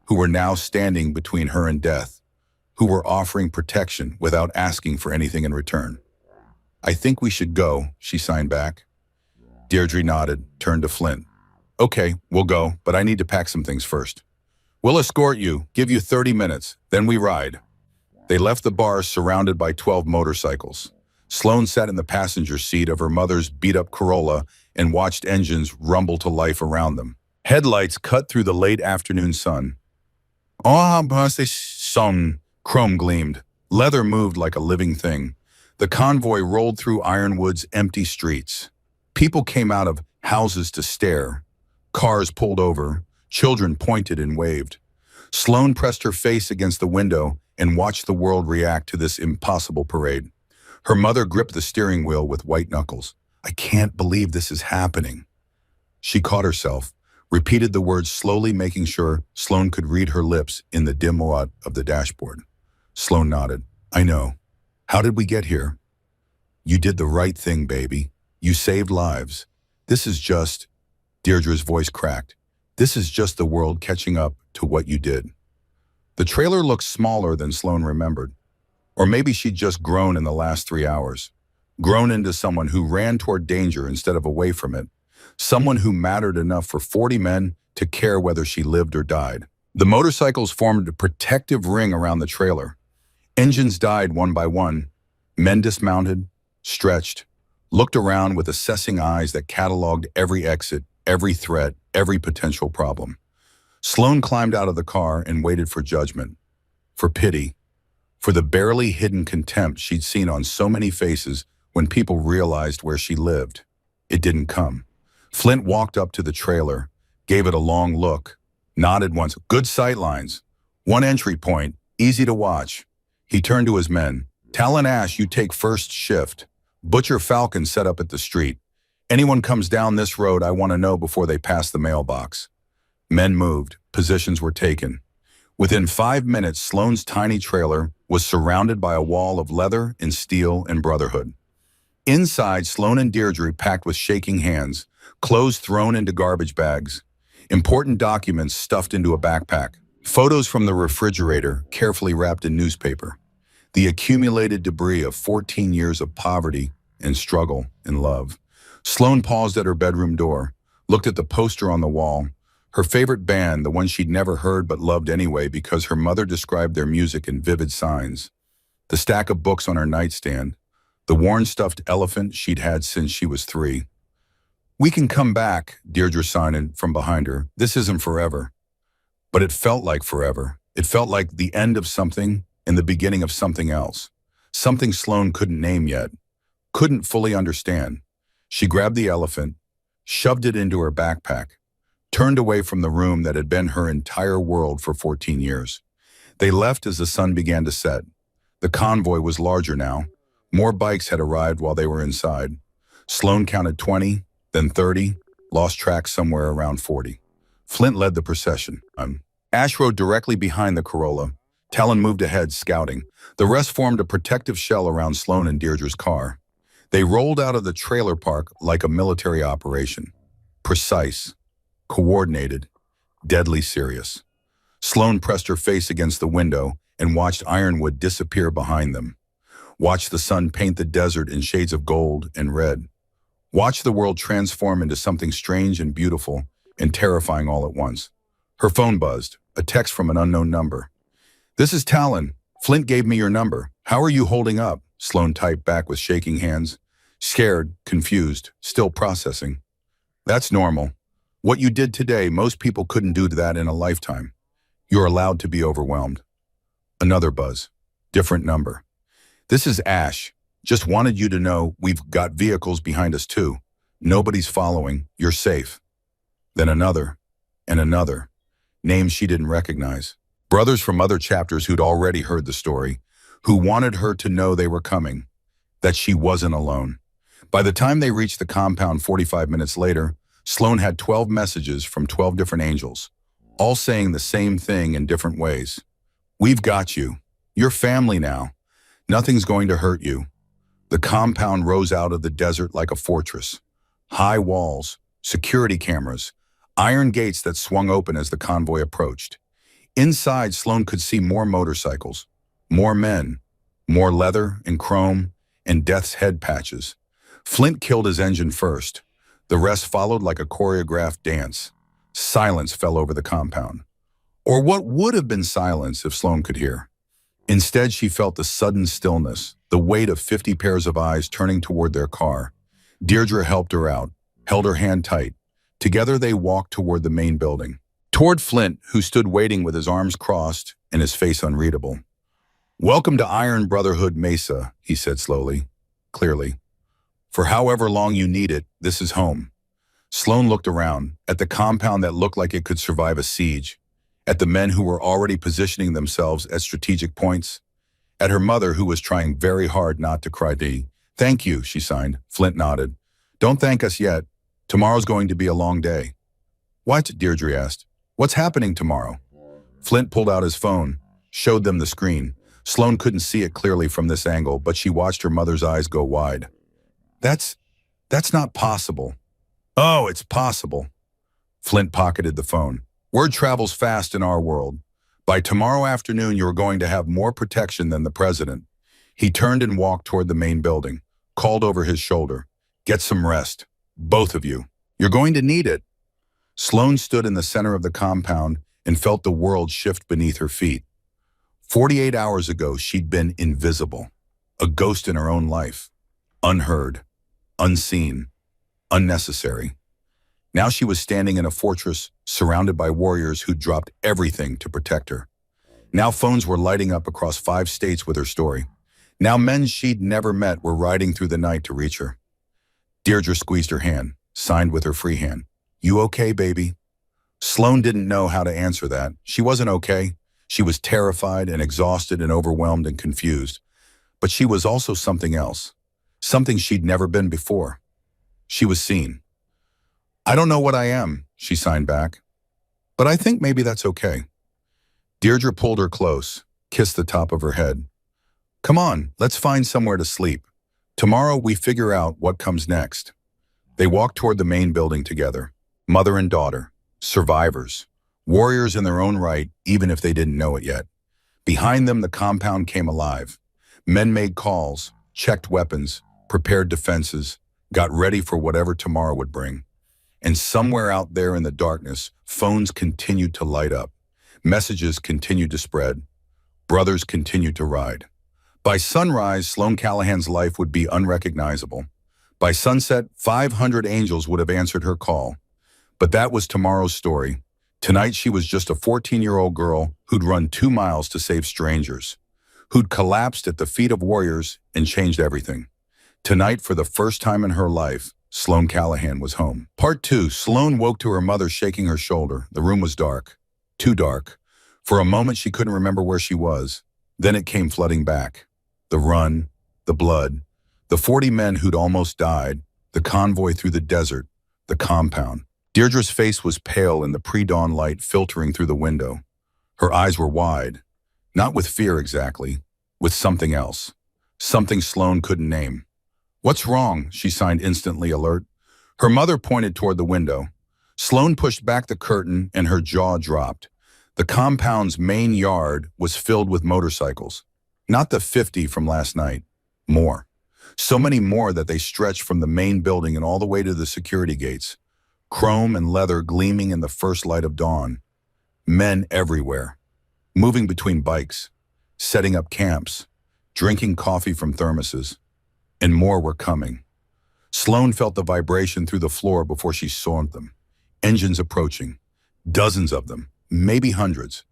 who were now standing between her and death, who were offering protection without asking for anything in return. I think we should go, she signed back. Deirdre nodded, turned to Flint. Okay, we'll go, but I need to pack some things first. We'll escort you, give you 30 minutes, then we ride. They left the bar surrounded by 12 motorcycles. Sloane sat in the passenger seat of her mother's beat-up Corolla and watched engines rumble to life around them. Headlights cut through the late afternoon sun. Sun, chrome gleamed. Leather moved like a living thing. The convoy rolled through Ironwood's empty streets. People came out of houses to stare. Cars pulled over. Children pointed and waved. Sloane pressed her face against the window and watched the world react to this impossible parade. Her mother gripped the steering wheel with white knuckles. I can't believe this is happening. She caught herself, repeated the words slowly, making sure Sloane could read her lips in the dim light of the dashboard. Sloane nodded. I know. How did we get here? You did the right thing, baby. You saved lives. This is just, Deirdre's voice cracked. This is just the world catching up to what you did. The trailer looked smaller than Sloane remembered. Or maybe she'd just grown in the last 3 hours. Grown into someone who ran toward danger instead of away from it. Someone who mattered enough for 40 men to care whether she lived or died. The motorcycles formed a protective ring around the trailer. Engines died one by one. Men dismounted, stretched, looked around with assessing eyes that cataloged every exit, every threat, every potential problem. Sloane climbed out of the car and waited for judgment, for pity, for the barely hidden contempt she'd seen on so many faces when people realized where she lived. It didn't come. Flint walked up to the trailer, gave it a long look, nodded once. Good sightlines. One entry point, easy to watch. He turned to his men. Talon Ash, you take first shift. Butcher Falcon set up at the street. Anyone comes down this road, I want to know before they pass the mailbox. Men moved. Positions were taken. Within 5 minutes, Sloane's tiny trailer was surrounded by a wall of leather and steel and brotherhood. Inside, Sloane and Deirdre packed with shaking hands, clothes thrown into garbage bags, important documents stuffed into a backpack, photos from the refrigerator carefully wrapped in newspaper, the accumulated debris of 14 years of poverty and struggle and love. Sloane paused at her bedroom door, looked at the poster on the wall, her favorite band, the one she'd never heard but loved anyway because her mother described their music in vivid signs, the stack of books on her nightstand, the worn stuffed elephant she'd had since she was 3. We can come back, Deirdre signed from behind her. This isn't forever. But it felt like forever. It felt like the end of something and the beginning of something else. Something Sloane couldn't name yet, couldn't fully understand. She grabbed the elephant, shoved it into her backpack, turned away from the room that had been her entire world for 14 years. They left as the sun began to set. The convoy was larger now. More bikes had arrived while they were inside. Sloane counted 20, then 30, lost track somewhere around 40. Flint led the procession. Ash rode directly behind the Corolla. Talon moved ahead, scouting. The rest formed a protective shell around Sloane and Deirdre's car. They rolled out of the trailer park like a military operation. Precise, coordinated, deadly serious. Sloane pressed her face against the window and watched Ironwood disappear behind them. Watched the sun paint the desert in shades of gold and red. Watched the world transform into something strange and beautiful and terrifying all at once. Her phone buzzed, a text from an unknown number. This is Talon. Flint gave me your number. How are you holding up? Sloane typed back with shaking hands. Scared, confused, still processing. That's normal. What you did today, most people couldn't do that in a lifetime. You're allowed to be overwhelmed. Another buzz. Different number. This is Ash. Just wanted you to know we've got vehicles behind us too. Nobody's following. You're safe. Then another, and another. Names she didn't recognize. Brothers from other chapters who'd already heard the story, who wanted her to know they were coming, that she wasn't alone. By the time they reached the compound 45 minutes later, Sloane had 12 messages from 12 different angels, all saying the same thing in different ways. We've got you. You're family now. Nothing's going to hurt you. The compound rose out of the desert like a fortress. High walls, security cameras, iron gates that swung open as the convoy approached. Inside, Sloane could see more motorcycles, more men, more leather and chrome and death's head patches. Flint killed his engine first. The rest followed like a choreographed dance. Silence fell over the compound. Or what would have been silence if Sloane could hear. Instead, she felt the sudden stillness, the weight of 50 pairs of eyes turning toward their car. Deirdre helped her out, held her hand tight. Together they walked toward the main building. Toward Flint, who stood waiting with his arms crossed and his face unreadable. Welcome to Iron Brotherhood Mesa, he said slowly, clearly. For however long you need it, this is home. Sloane looked around, at the compound that looked like it could survive a siege, at the men who were already positioning themselves at strategic points, at her mother who was trying very hard not to cry. Thank you, she signed. Flint nodded. Don't thank us yet. Tomorrow's going to be a long day. What? Deirdre asked. What's happening tomorrow? Flint pulled out his phone, showed them the screen. Sloane couldn't see it clearly from this angle, but she watched her mother's eyes go wide. That's not possible. Oh, it's possible. Flint pocketed the phone. Word travels fast in our world. By tomorrow afternoon, you're going to have more protection than the president. He turned and walked toward the main building, called over his shoulder. Get some rest. Both of you. You're going to need it. Sloane stood in the center of the compound and felt the world shift beneath her feet. 48 hours ago, she'd been invisible, a ghost in her own life, unheard, unseen, unnecessary. Now she was standing in a fortress surrounded by warriors who'd dropped everything to protect her. Now phones were lighting up across 5 states with her story. Now men she'd never met were riding through the night to reach her. Deirdre squeezed her hand, signed with her free hand. You okay, baby? Sloane didn't know how to answer that. She wasn't okay. She was terrified and exhausted and overwhelmed and confused. But she was also something else, something she'd never been before. She was seen. I don't know what I am, she signed back. But I think maybe that's okay. Deirdre pulled her close, kissed the top of her head. Come on, let's find somewhere to sleep. Tomorrow we figure out what comes next. They walked toward the main building together, mother and daughter, survivors, warriors in their own right, even if they didn't know it yet. Behind them, the compound came alive. Men made calls, checked weapons, prepared defenses, got ready for whatever tomorrow would bring. And somewhere out there in the darkness, phones continued to light up. Messages continued to spread. Brothers continued to ride. By sunrise, Sloane Callahan's life would be unrecognizable. By sunset, 500 angels would have answered her call. But that was tomorrow's story. Tonight, she was just a 14-year-old girl who'd run 2 miles to save strangers, who'd collapsed at the feet of warriors and changed everything. Tonight, for the first time in her life, Sloane Callahan was home. Part 2, Sloane woke to her mother shaking her shoulder. The room was dark, too dark. For a moment, she couldn't remember where she was. Then it came flooding back. The run, the blood, the 40 men who'd almost died, the convoy through the desert, the compound. Deirdre's face was pale in the pre-dawn light filtering through the window. Her eyes were wide, not with fear exactly, with something else, something Sloane couldn't name. What's wrong? She signed, instantly alert. Her mother pointed toward the window. Sloane pushed back the curtain and her jaw dropped. The compound's main yard was filled with motorcycles. Not the 50 from last night. More. So many more that they stretched from the main building and all the way to the security gates. Chrome and leather gleaming in the first light of dawn. Men everywhere. Moving between bikes. Setting up camps. Drinking coffee from thermoses. And more were coming. Sloane felt the vibration through the floor before she saw them. Engines approaching. Dozens of them. Maybe hundreds.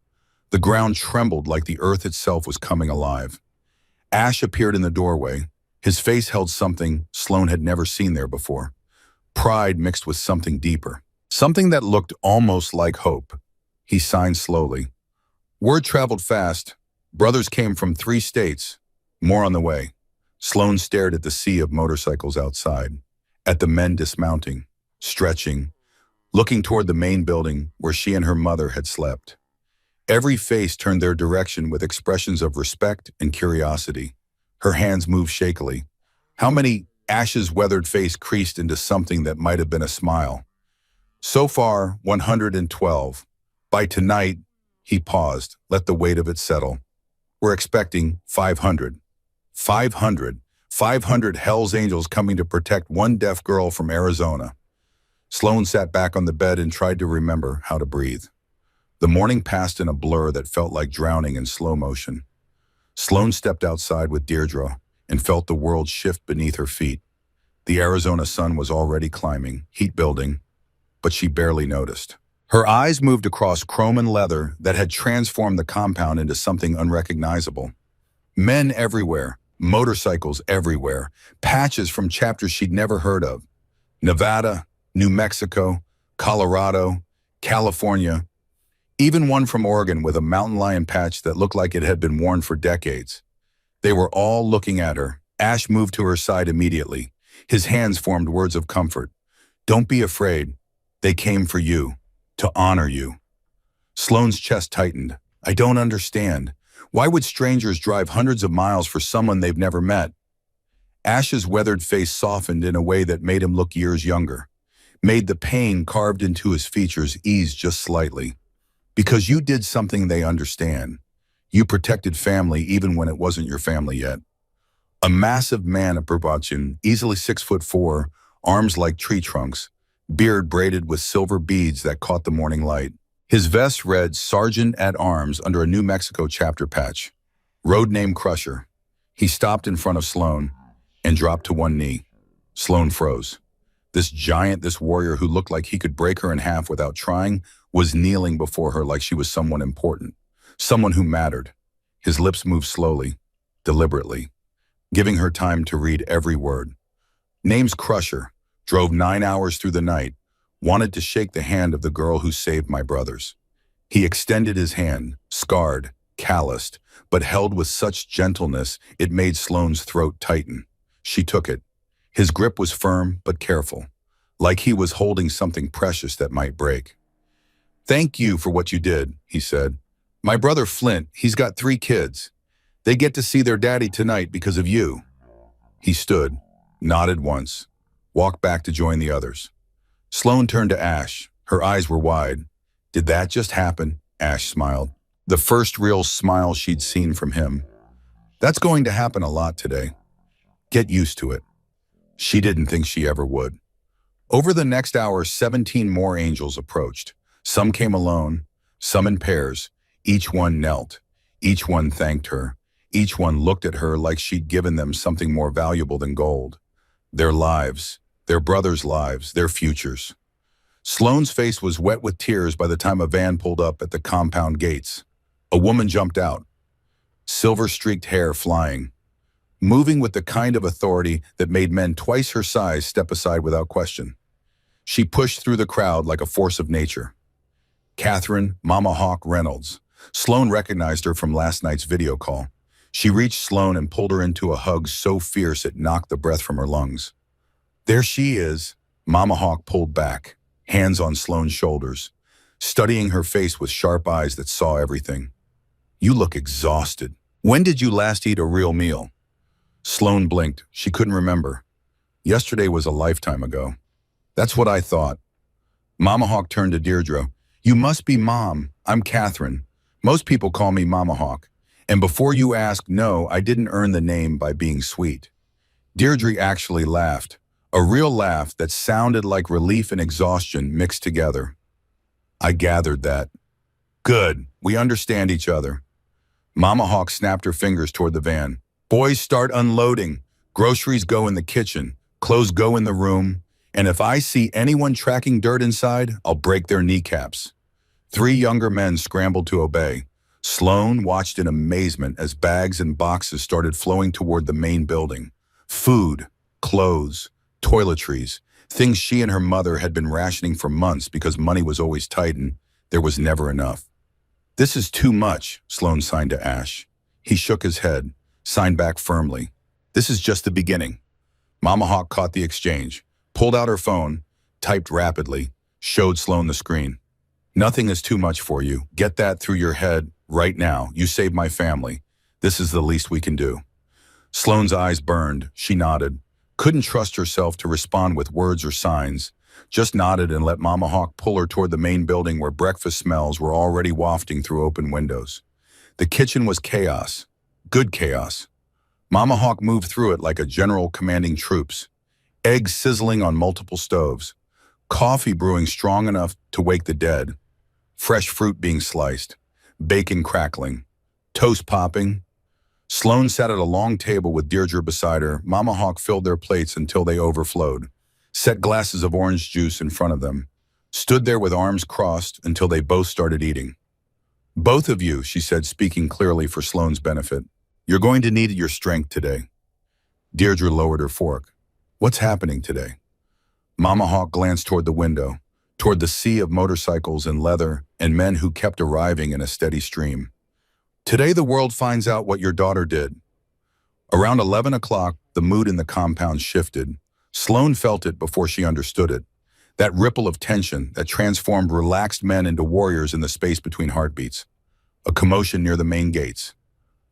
The ground trembled like the earth itself was coming alive. Ash appeared in the doorway. His face held something Sloane had never seen there before. Pride mixed with something deeper. Something that looked almost like hope. He signed slowly. Word traveled fast. Brothers came from 3 states. More on the way. Sloane stared at the sea of motorcycles outside, at the men dismounting, stretching, looking toward the main building where she and her mother had slept. Every face turned their direction with expressions of respect and curiosity. Her hands moved shakily. How many Ash's weathered face creased into something that might have been a smile. So far, 112. By tonight, he paused, let the weight of it settle. We're expecting 500. 500. 500 Hell's Angels coming to protect one deaf girl from Arizona. Sloane sat back on the bed and tried to remember how to breathe. The morning passed in a blur that felt like drowning in slow motion. Sloane stepped outside with Deirdre and felt the world shift beneath her feet. The Arizona sun was already climbing, heat building, but she barely noticed. Her eyes moved across chrome and leather that had transformed the compound into something unrecognizable. Men everywhere, motorcycles everywhere, patches from chapters she'd never heard of. Nevada, New Mexico, Colorado, California, even one from Oregon with a mountain lion patch that looked like it had been worn for decades. They were all looking at her. Ash moved to her side immediately. His hands formed words of comfort. Don't be afraid. They came for you. To honor you. Sloane's chest tightened. I don't understand. Why would strangers drive hundreds of miles for someone they've never met? Ash's weathered face softened in a way that made him look years younger, made the pain carved into his features ease just slightly. Because you did something they understand. You protected family even when it wasn't your family yet. A massive man of proportion, easily 6'4", arms like tree trunks, beard braided with silver beads that caught the morning light. His vest read Sergeant at Arms under a New Mexico chapter patch. Road name Crusher. He stopped in front of Sloane and dropped to one knee. Sloane froze. This giant, this warrior who looked like he could break her in half without trying, was kneeling before her like she was someone important, someone who mattered. His lips moved slowly, deliberately, giving her time to read every word. Name's Crusher. Drove 9 hours through the night. Wanted to shake the hand of the girl who saved my brothers. He extended his hand, scarred, calloused, but held with such gentleness it made Sloane's throat tighten. She took it. His grip was firm but careful, like he was holding something precious that might break. Thank you for what you did, he said. My brother Flint, he's got 3 kids. They get to see their daddy tonight because of you. He stood, nodded once, walked back to join the others. Sloane turned to Ash. Her eyes were wide. Did that just happen? Ash smiled. The first real smile she'd seen from him. That's going to happen a lot today. Get used to it. She didn't think she ever would. Over the next hour, 17 more angels approached. Some came alone, some in pairs. Each one knelt. Each one thanked her. Each one looked at her like she'd given them something more valuable than gold. Their lives, their brothers' lives, their futures. Sloane's face was wet with tears by the time a van pulled up at the compound gates. A woman jumped out, silver-streaked hair flying, moving with the kind of authority that made men twice her size step aside without question. She pushed through the crowd like a force of nature. Catherine Mama Hawk Reynolds. Sloane recognized her from last night's video call. She reached Sloane and pulled her into a hug so fierce it knocked the breath from her lungs. There she is. Mama Hawk pulled back, hands on Sloane's shoulders, studying her face with sharp eyes that saw everything. You look exhausted. When did you last eat a real meal? Sloane blinked. She couldn't remember. Yesterday was a lifetime ago. That's what I thought. Mama Hawk turned to Deirdre. You must be Mom. I'm Catherine. Most people call me Mama Hawk. And before you ask, no, I didn't earn the name by being sweet. Deirdre actually laughed. A real laugh that sounded like relief and exhaustion mixed together. I gathered that. Good. We understand each other. Mama Hawk snapped her fingers toward the van. Boys, start unloading. Groceries go in the kitchen. Clothes go in the room. And if I see anyone tracking dirt inside, I'll break their kneecaps. 3 younger men scrambled to obey. Sloane watched in amazement as bags and boxes started flowing toward the main building. Food, clothes, toiletries, things she and her mother had been rationing for months because money was always tight and there was never enough. This is too much, Sloane signed to Ash. He shook his head, signed back firmly. This is just the beginning. Mama Hawk caught the exchange, pulled out her phone, typed rapidly, showed Sloane the screen. Nothing is too much for you. Get that through your head right now. You saved my family. This is the least we can do. Sloane's eyes burned. She nodded. Couldn't trust herself to respond with words or signs. Just nodded and let Mama Hawk pull her toward the main building where breakfast smells were already wafting through open windows. The kitchen was chaos. Good chaos. Mama Hawk moved through it like a general commanding troops. Eggs sizzling on multiple stoves. Coffee brewing strong enough to wake the dead. Fresh fruit being sliced. Bacon crackling. Toast popping. Sloane sat at a long table with Deirdre beside her. Mama Hawk filled their plates until they overflowed. Set glasses of orange juice in front of them. Stood there with arms crossed until they both started eating. Both of you, she said, speaking clearly for Sloane's benefit. You're going to need your strength today. Deirdre lowered her fork. What's happening today? Mama Hawk glanced toward the window, toward the sea of motorcycles and leather and men who kept arriving in a steady stream. Today the world finds out what your daughter did. Around 11 o'clock, the mood in the compound shifted. Sloane felt it before she understood it. That ripple of tension that transformed relaxed men into warriors in the space between heartbeats. A commotion near the main gates.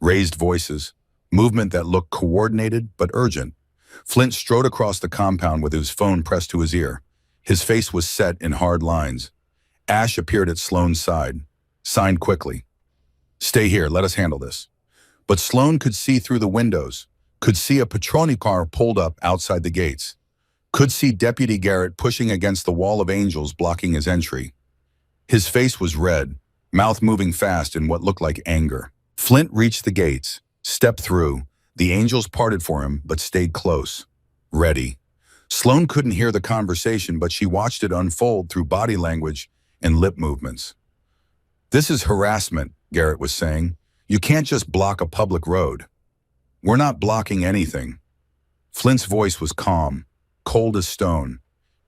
Raised voices. Movement that looked coordinated but urgent. Flint strode across the compound with his phone pressed to his ear. His face was set in hard lines. Ash appeared at Sloane's side. Signed quickly. "Stay here, let us handle this." But Sloane could see through the windows, could see a patrol car pulled up outside the gates, could see Deputy Garrett pushing against the wall of angels blocking his entry. His face was red, mouth moving fast in what looked like anger. Flint reached the gates, stepped through. The angels parted for him, but stayed close. Ready. Sloane couldn't hear the conversation, but she watched it unfold through body language and lip movements. "This is harassment," Garrett was saying. "You can't just block a public road." "We're not blocking anything." Flint's voice was calm, cold as stone.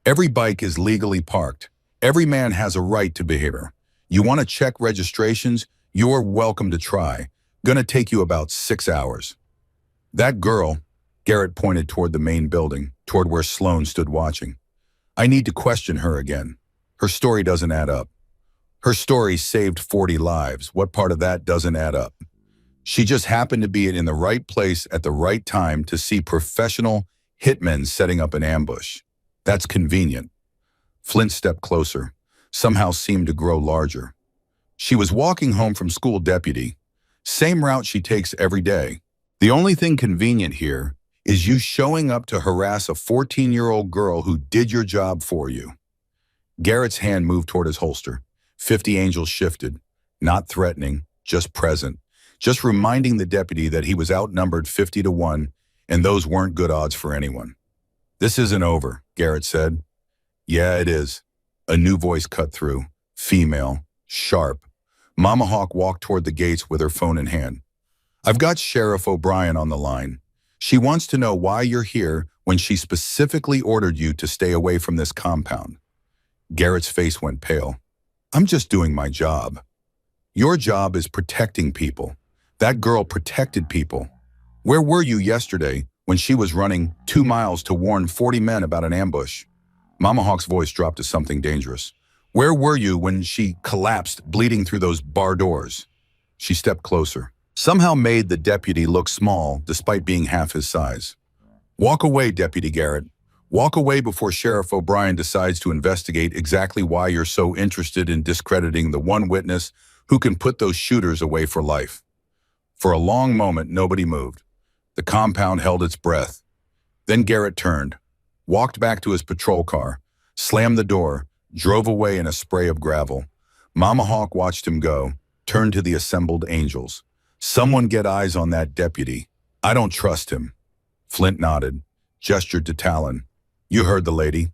"Every bike is legally parked. Every man has a right to behavior. You want to check registrations? You're welcome to try. Gonna take you about 6 hours." "That girl," Garrett pointed toward the main building, toward where Sloane stood watching. "I need to question her again. Her story doesn't add up." "Her story saved 40 lives. What part of that doesn't add up?" "She just happened to be in the right place at the right time to see professional hitmen setting up an ambush. That's convenient." Flint stepped closer, somehow seemed to grow larger. "She was walking home from school, Deputy. Same route she takes every day. The only thing convenient here is you showing up to harass a 14-year-old girl who did your job for you." Garrett's hand moved toward his holster. 50 angels shifted, not threatening, just present, just reminding the deputy that he was outnumbered 50-1, and those weren't good odds for anyone. "This isn't over," Garrett said. "Yeah, it is." A new voice cut through, female, sharp. Mama Hawk walked toward the gates with her phone in hand. "I've got Sheriff O'Brien on the line. She wants to know why you're here when she specifically ordered you to stay away from this compound." Garrett's face went pale. "I'm just doing my job." "Your job is protecting people. That girl protected people. Where were you yesterday when she was running 2 miles to warn 40 men about an ambush?" Mama Hawk's voice dropped to something dangerous. "Where were you when she collapsed, bleeding through those bar doors?" She stepped closer, somehow made the deputy look small despite being half his size. "Walk away, Deputy Garrett. Walk away before Sheriff O'Brien decides to investigate exactly why you're so interested in discrediting the one witness who can put those shooters away for life." For a long moment, nobody moved. The compound held its breath. Then Garrett turned, walked back to his patrol car, slammed the door, drove away in a spray of gravel. Mama Hawk watched him go, turned to the assembled angels. "Someone get eyes on that deputy. I don't trust him." Flint nodded, gestured to Talon. "You heard the lady."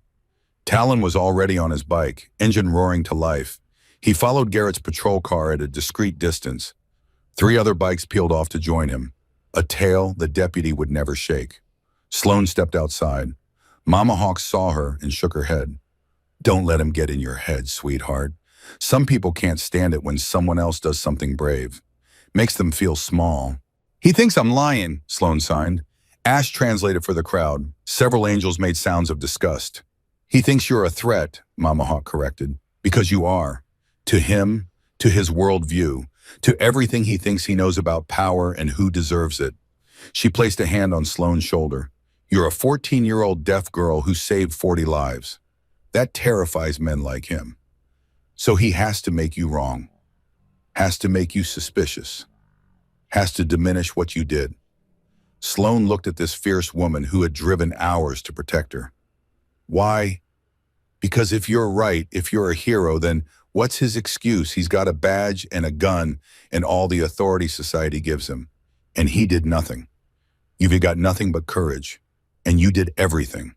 Talon was already on his bike, engine roaring to life. He followed Garrett's patrol car at a discreet distance. 3 other bikes peeled off to join him, a tail the deputy would never shake. Sloane stepped outside. Mama Hawk saw her and shook her head. "Don't let him get in your head, sweetheart. Some people can't stand it when someone else does something brave. Makes them feel small." "He thinks I'm lying," Sloane signed. Ash translated for the crowd. Several angels made sounds of disgust. "He thinks you're a threat," Mama Hawk corrected, "because you are. To him, to his worldview, to everything he thinks he knows about power and who deserves it." She placed a hand on Sloane's shoulder. "You're a 14-year-old deaf girl who saved 40 lives. That terrifies men like him. So he has to make you wrong. Has to make you suspicious. Has to diminish what you did." Sloane looked at this fierce woman who had driven hours to protect her. "Why?" "Because if you're right, if you're a hero, then what's his excuse? He's got a badge and a gun and all the authority society gives him. And he did nothing. You've got nothing but courage. And you did everything."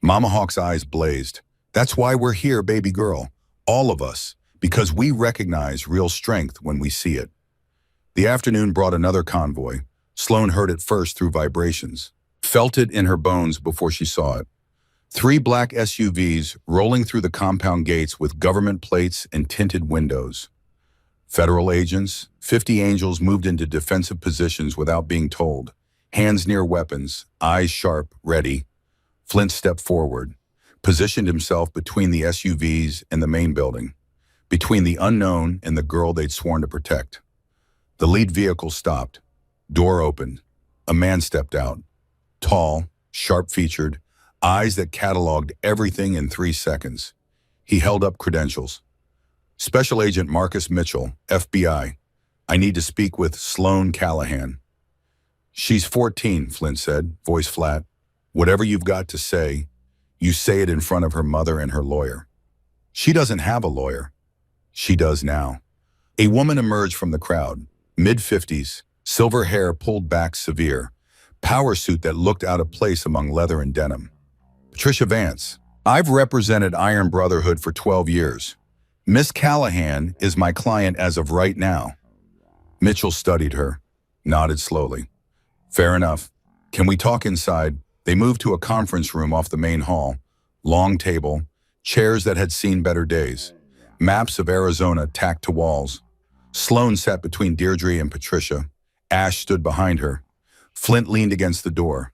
Mama Hawk's eyes blazed. "That's why we're here, baby girl. All of us. Because we recognize real strength when we see it." The afternoon brought another convoy. Sloane heard it first through vibrations, felt it in her bones before she saw it. 3 black SUVs rolling through the compound gates with government plates and tinted windows. Federal agents, 50 angels moved into defensive positions without being told, hands near weapons, eyes sharp, ready. Flint stepped forward, positioned himself between the SUVs and the main building, between the unknown and the girl they'd sworn to protect. The lead vehicle stopped. Door opened. A man stepped out. Tall, sharp-featured, eyes that cataloged everything in 3 seconds. He held up credentials. Special Agent Marcus Mitchell, FBI. I need to speak with Sloane Callahan. She's 14, Flint said, voice flat. Whatever you've got to say, you say it in front of her mother and her lawyer. She doesn't have a lawyer. She does now. A woman emerged from the crowd, mid-50s, silver hair pulled back severe, power suit that looked out of place among leather and denim. Patricia Vance. I've represented Iron Brotherhood for 12 years. Miss Callahan is my client as of right now. Mitchell studied her, nodded slowly. Fair enough. Can we talk inside? They moved to a conference room off the main hall. Long table, chairs that had seen better days, maps of Arizona tacked to walls. Sloane sat between Deirdre and Patricia. Ash stood behind her. Flint leaned against the door.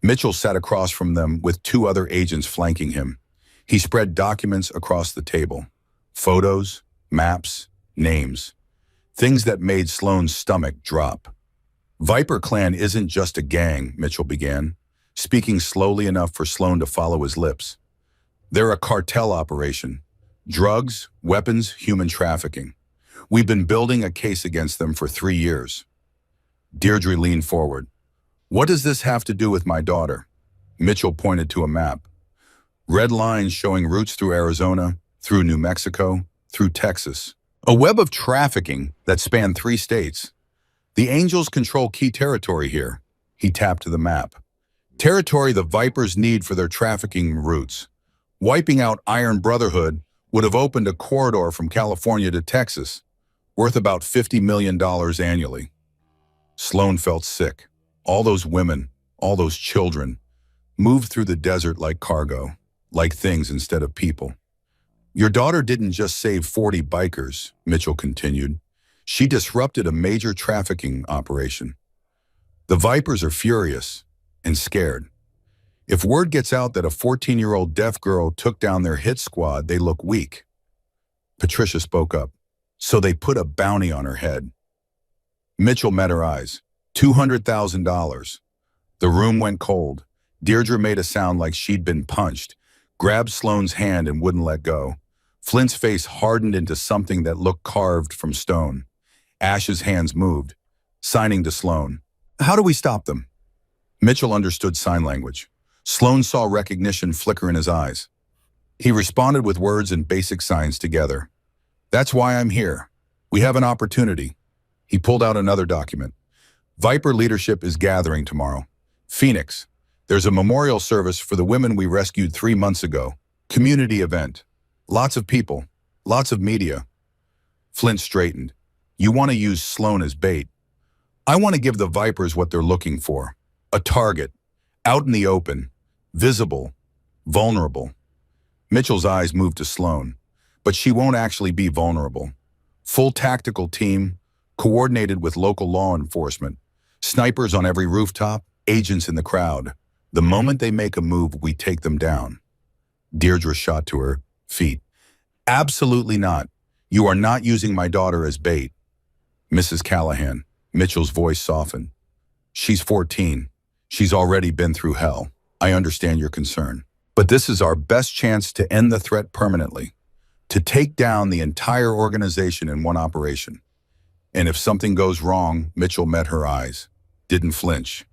Mitchell sat across from them with 2 other agents flanking him. He spread documents across the table. Photos, maps, names. Things that made Sloane's stomach drop. Viper Clan isn't just a gang, Mitchell began, speaking slowly enough for Sloane to follow his lips. They're a cartel operation. Drugs, weapons, human trafficking. We've been building a case against them for 3 years. Deirdre leaned forward. What does this have to do with my daughter? Mitchell pointed to a map. Red lines showing routes through Arizona, through New Mexico, through Texas. A web of trafficking that spanned 3 states. The Angels control key territory here. He tapped to the map. Territory the Vipers need for their trafficking routes. Wiping out Iron Brotherhood would have opened a corridor from California to Texas, worth about $50 million annually. Sloane felt sick. All those women, all those children, moved through the desert like cargo, like things instead of people. Your daughter didn't just save 40 bikers, Mitchell continued. She disrupted a major trafficking operation. The Vipers are furious and scared. If word gets out that a 14-year-old deaf girl took down their hit squad, they look weak. Patricia spoke up. So they put a bounty on her head. Mitchell met her eyes. $200,000. The room went cold. Deirdre made a sound like she'd been punched, grabbed Sloane's hand and wouldn't let go. Flint's face hardened into something that looked carved from stone. Ash's hands moved, signing to Sloane. How do we stop them? Mitchell understood sign language. Sloane saw recognition flicker in his eyes. He responded with words and basic signs together. That's why I'm here. We have an opportunity. He pulled out another document. Viper leadership is gathering tomorrow. Phoenix. There's a memorial service for the women we rescued 3 months ago. Community event. Lots of people. Lots of media. Flint straightened. You want to use Sloane as bait. I want to give the Vipers what they're looking for. A target. Out in the open. Visible. Vulnerable. Mitchell's eyes moved to Sloane. But she won't actually be vulnerable. Full tactical team, coordinated with local law enforcement. Snipers on every rooftop, agents in the crowd. The moment they make a move, we take them down. Deirdre shot to her feet. Absolutely not. You are not using my daughter as bait. Mrs. Callahan. Mitchell's voice softened. She's 14. She's already been through hell. I understand your concern. But this is our best chance to end the threat permanently. To take down the entire organization in one operation. And if something goes wrong, Mitchell met her eyes, didn't flinch.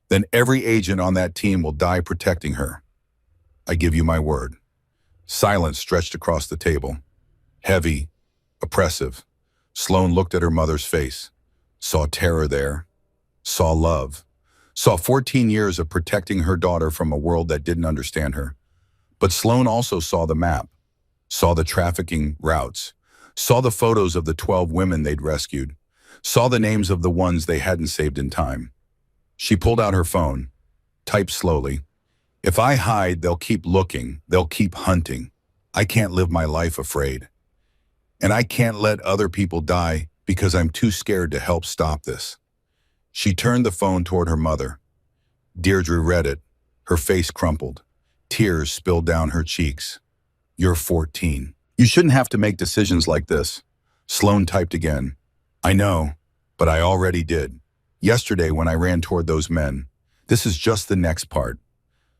Then every agent on that team will die protecting her. I give you my word. Silence stretched across the table. Heavy, oppressive. Sloane looked at her mother's face, saw terror there, saw love, saw 14 years of protecting her daughter from a world that didn't understand her. But Sloane also saw the map, saw the trafficking routes, saw the photos of the 12 women they'd rescued, saw the names of the ones they hadn't saved in time. She pulled out her phone, typed slowly. If I hide, they'll keep looking, they'll keep hunting. I can't live my life afraid. And I can't let other people die because I'm too scared to help stop this. She turned the phone toward her mother. Deirdre read it, her face crumpled. Tears spilled down her cheeks. You're 14. You shouldn't have to make decisions like this. Sloan typed again. I know, but I already did. Yesterday when I ran toward those men. This is just the next part.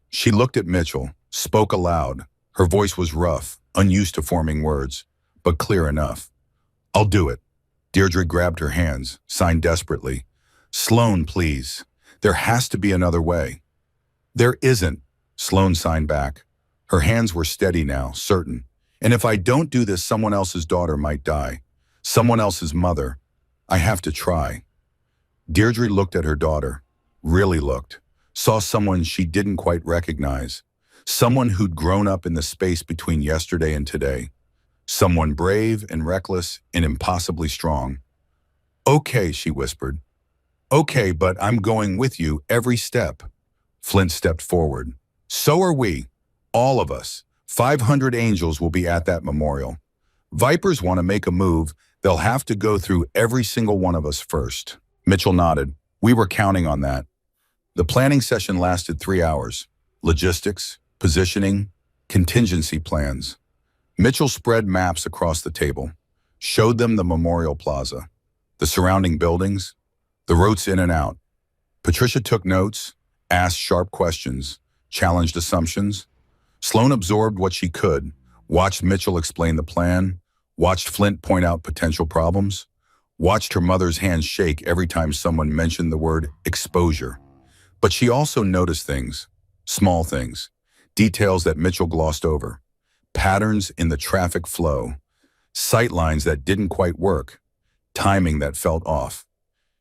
She looked at Mitchell, spoke aloud. Her voice was rough, unused to forming words, but clear enough. I'll do it. Deirdre grabbed her hands, signed desperately. Sloan, please. There has to be another way. There isn't. Sloan signed back. Her hands were steady now, certain. And if I don't do this, someone else's daughter might die. Someone else's mother. I have to try. Deirdre looked at her daughter. Really looked. Saw someone she didn't quite recognize. Someone who'd grown up in the space between yesterday and today. Someone brave and reckless and impossibly strong. Okay, she whispered. Okay, but I'm going with you every step. Flint stepped forward. So are we. All of us. 500 angels will be at that memorial. Vipers want to make a move. They'll have to go through every single one of us first. Mitchell nodded. We were counting on that. The planning session lasted 3 hours. Logistics, positioning, contingency plans. Mitchell spread maps across the table, showed them the memorial plaza, the surrounding buildings, the routes in and out. Patricia took notes, asked sharp questions, challenged assumptions. Sloan absorbed what she could, watched Mitchell explain the plan, watched Flint point out potential problems, watched her mother's hands shake every time someone mentioned the word exposure. But she also noticed things, small things, details that Mitchell glossed over, patterns in the traffic flow, sight lines that didn't quite work, timing that felt off.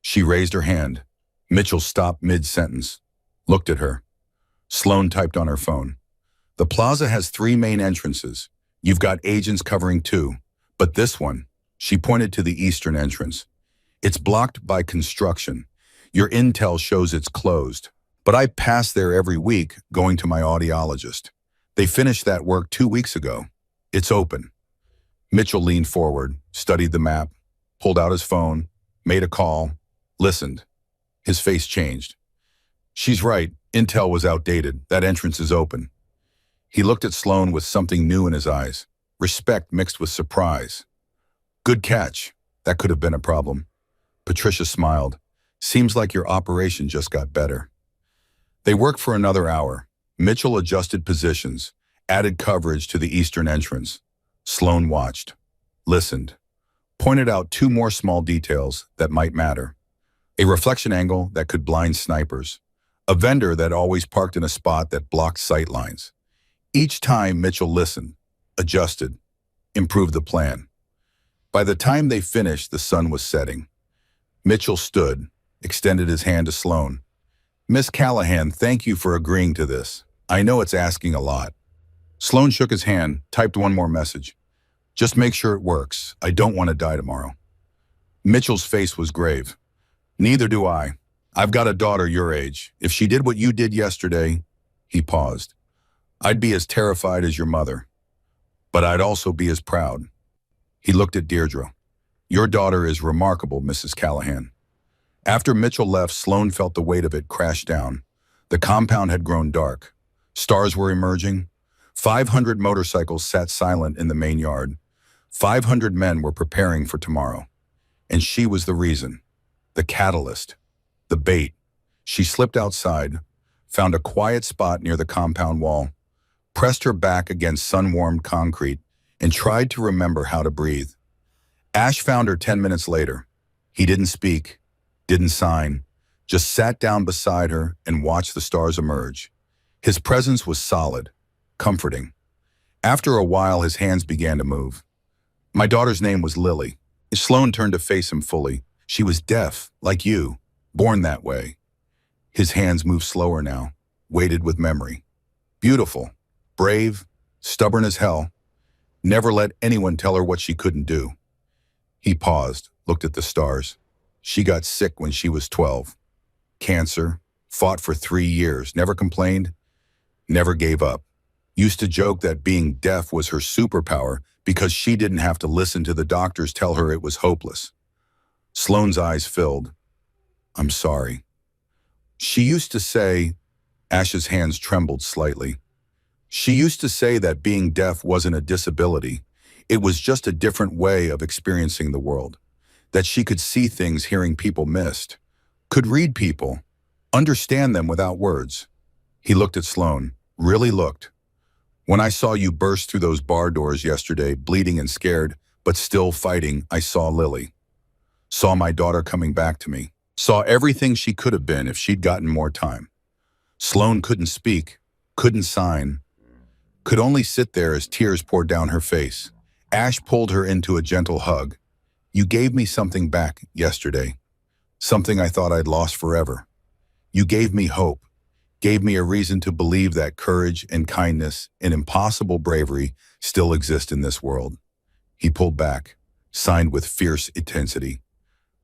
She raised her hand. Mitchell stopped mid-sentence, looked at her. Sloan typed on her phone. The plaza has 3 main entrances. You've got agents covering 2, but this one, she pointed to the eastern entrance. It's blocked by construction. Your intel shows it's closed, but I pass there every week going to my audiologist. They finished that work 2 weeks ago. It's open. Mitchell leaned forward, studied the map, pulled out his phone, made a call, listened. His face changed. She's right. Intel was outdated. That entrance is open. He looked at Sloan with something new in his eyes, respect mixed with surprise. Good catch. That could have been a problem. Patricia smiled. Seems like your operation just got better. They worked for another hour. Mitchell adjusted positions, added coverage to the eastern entrance. Sloan watched, listened, pointed out 2 more small details that might matter. A reflection angle that could blind snipers. A vendor that always parked in a spot that blocked sight lines. Each time Mitchell listened, adjusted, improved the plan. By the time they finished, the sun was setting. Mitchell stood, extended his hand to Sloan. Miss Callahan, thank you for agreeing to this. I know it's asking a lot. Sloan shook his hand, typed one more message. Just make sure it works. I don't want to die tomorrow. Mitchell's face was grave. Neither do I. I've got a daughter your age. If she did what you did yesterday, he paused. I'd be as terrified as your mother. But I'd also be as proud. He looked at Deirdre. Your daughter is remarkable, Mrs. Callahan. After Mitchell left, Sloan felt the weight of it crash down. The compound had grown dark. Stars were emerging. 500 motorcycles sat silent in the main yard. 500 men were preparing for tomorrow. And she was the reason. The catalyst. The bait. She slipped outside, found a quiet spot near the compound wall, pressed her back against sun-warmed concrete, and tried to remember how to breathe. Ash found her 10 minutes later. He didn't speak, didn't sign, just sat down beside her and watched the stars emerge. His presence was solid, comforting. After a while, his hands began to move. My daughter's name was Lily. Sloan turned to face him fully. She was deaf, like you, born that way. His hands moved slower now, weighted with memory. Beautiful, brave, stubborn as hell. Never let anyone tell her what she couldn't do. He paused, looked at the stars. She got sick when she was 12. Cancer, fought for 3 years, never complained, never gave up. Used to joke that being deaf was her superpower because she didn't have to listen to the doctors tell her it was hopeless. Sloan's eyes filled. I'm sorry. She used to say, Ash's hands trembled slightly. She used to say that being deaf wasn't a disability. It was just a different way of experiencing the world. That she could see things hearing people missed, could read people, understand them without words. He looked at Sloan, really looked. When I saw you burst through those bar doors yesterday, bleeding and scared, but still fighting, I saw Lily. Saw my daughter coming back to me. Saw everything she could have been if she'd gotten more time. Sloan couldn't speak, couldn't sign, could only sit there as tears poured down her face. Ash pulled her into a gentle hug. You gave me something back yesterday, something I thought I'd lost forever. You gave me hope, gave me a reason to believe that courage and kindness and impossible bravery still exist in this world. He pulled back, signed with fierce intensity.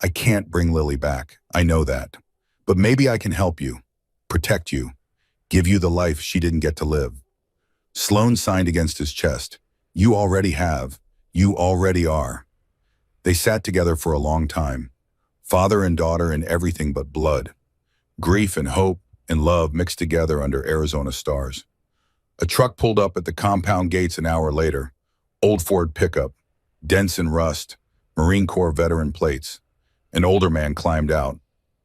I can't bring Lily back, I know that. But maybe I can help you, protect you, give you the life she didn't get to live. Sloan signed against his chest. You already have. You already are. They sat together for a long time, father and daughter in everything but blood. Grief and hope and love mixed together under Arizona stars. A truck pulled up at the compound gates an hour later. Old Ford pickup, dents in rust, Marine Corps veteran plates. An older man climbed out.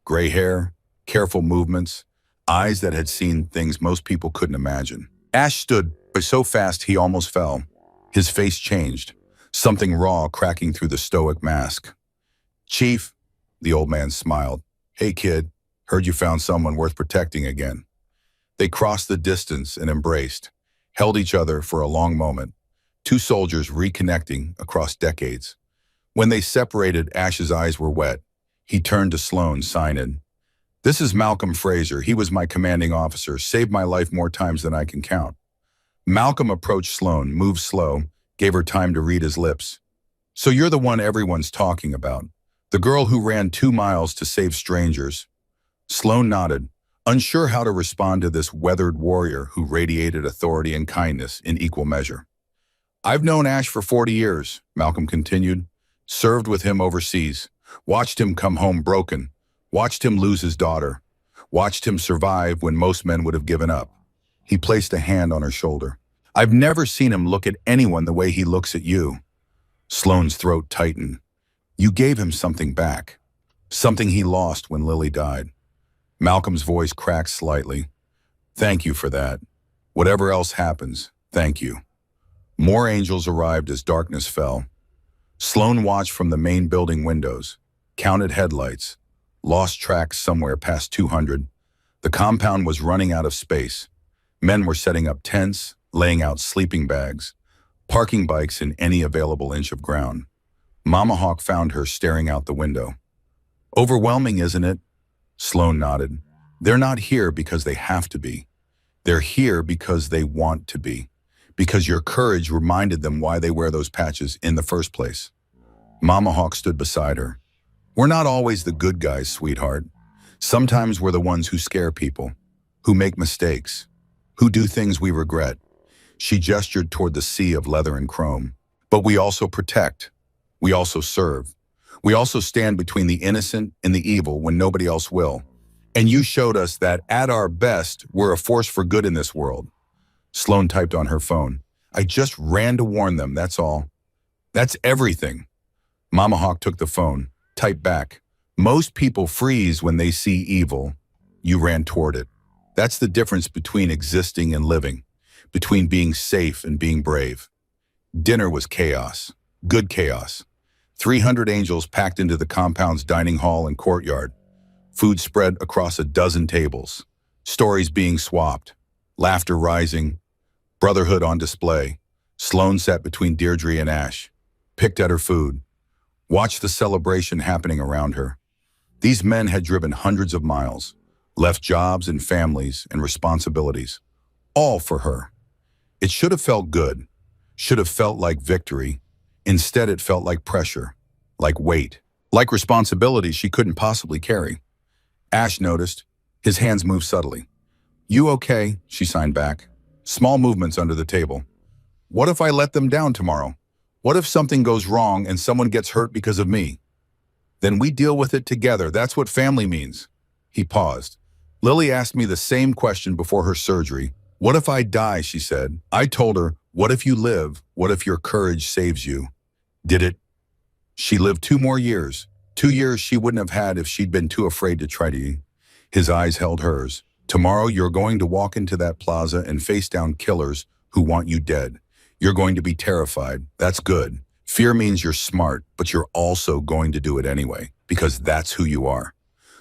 Gray hair, careful movements, eyes that had seen things most people couldn't imagine. Ash stood so fast he almost fell. His face changed, something raw cracking through the stoic mask. Chief, the old man smiled. Hey kid, heard you found someone worth protecting again. They crossed the distance and embraced, held each other for a long moment, two soldiers reconnecting across decades. When they separated, Ash's eyes were wet. He turned to Sloan, signing, This is Malcolm Fraser. He was my commanding officer, saved my life more times than I can count. Malcolm approached Sloan, moved slow, gave her time to read his lips. So you're the one everyone's talking about, the girl who ran 2 miles to save strangers. Sloan nodded, unsure how to respond to this weathered warrior who radiated authority and kindness in equal measure. I've known Ash for 40 years, Malcolm continued, served with him overseas, watched him come home broken, watched him lose his daughter, watched him survive when most men would have given up. He placed a hand on her shoulder. I've never seen him look at anyone the way he looks at you. Sloan's throat tightened. You gave him something back, something he lost when Lily died. Malcolm's voice cracked slightly. Thank you for that. Whatever else happens, thank you. More angels arrived as darkness fell. Sloan watched from the main building windows, counted headlights, lost track somewhere past 200. The compound was running out of space. Men were setting up tents, laying out sleeping bags, parking bikes in any available inch of ground. Mama Hawk found her staring out the window. Overwhelming, isn't it? Sloan nodded. They're not here because they have to be. They're here because they want to be. Because your courage reminded them why they wear those patches in the first place. Mama Hawk stood beside her. We're not always the good guys, sweetheart. Sometimes we're the ones who scare people, who make mistakes, who do things we regret. She gestured toward the sea of leather and chrome. But we also protect. We also serve. We also stand between the innocent and the evil when nobody else will. And you showed us that at our best, we're a force for good in this world. Sloan typed on her phone. I just ran to warn them, that's all. That's everything. Mama Hawk took the phone, typed back. Most people freeze when they see evil. You ran toward it. That's the difference between existing and living, between being safe and being brave. Dinner was chaos, good chaos. 300 angels packed into the compound's dining hall and courtyard. Food spread across a dozen tables. Stories being swapped. Laughter rising. Brotherhood on display. Sloan sat between Deirdre and Ash. Picked at her food. Watched the celebration happening around her. These men had driven hundreds of miles. Left jobs and families and responsibilities. All for her. It should have felt good. Should have felt like victory. Instead, it felt like pressure, like weight, like responsibility she couldn't possibly carry. Ash noticed. His hands moved subtly. You okay? She signed back. Small movements under the table. What if I let them down tomorrow? What if something goes wrong and someone gets hurt because of me? Then we deal with it together. That's what family means. He paused. Lily asked me the same question before her surgery. What if I die, she said. I told her, what if you live? What if your courage saves you? Did it? She lived 2 more years. 2 years she wouldn't have had if she'd been too afraid to try to eat. His eyes held hers. Tomorrow you're going to walk into that plaza and face down killers who want you dead. You're going to be terrified. That's good. Fear means you're smart, but you're also going to do it anyway, because that's who you are.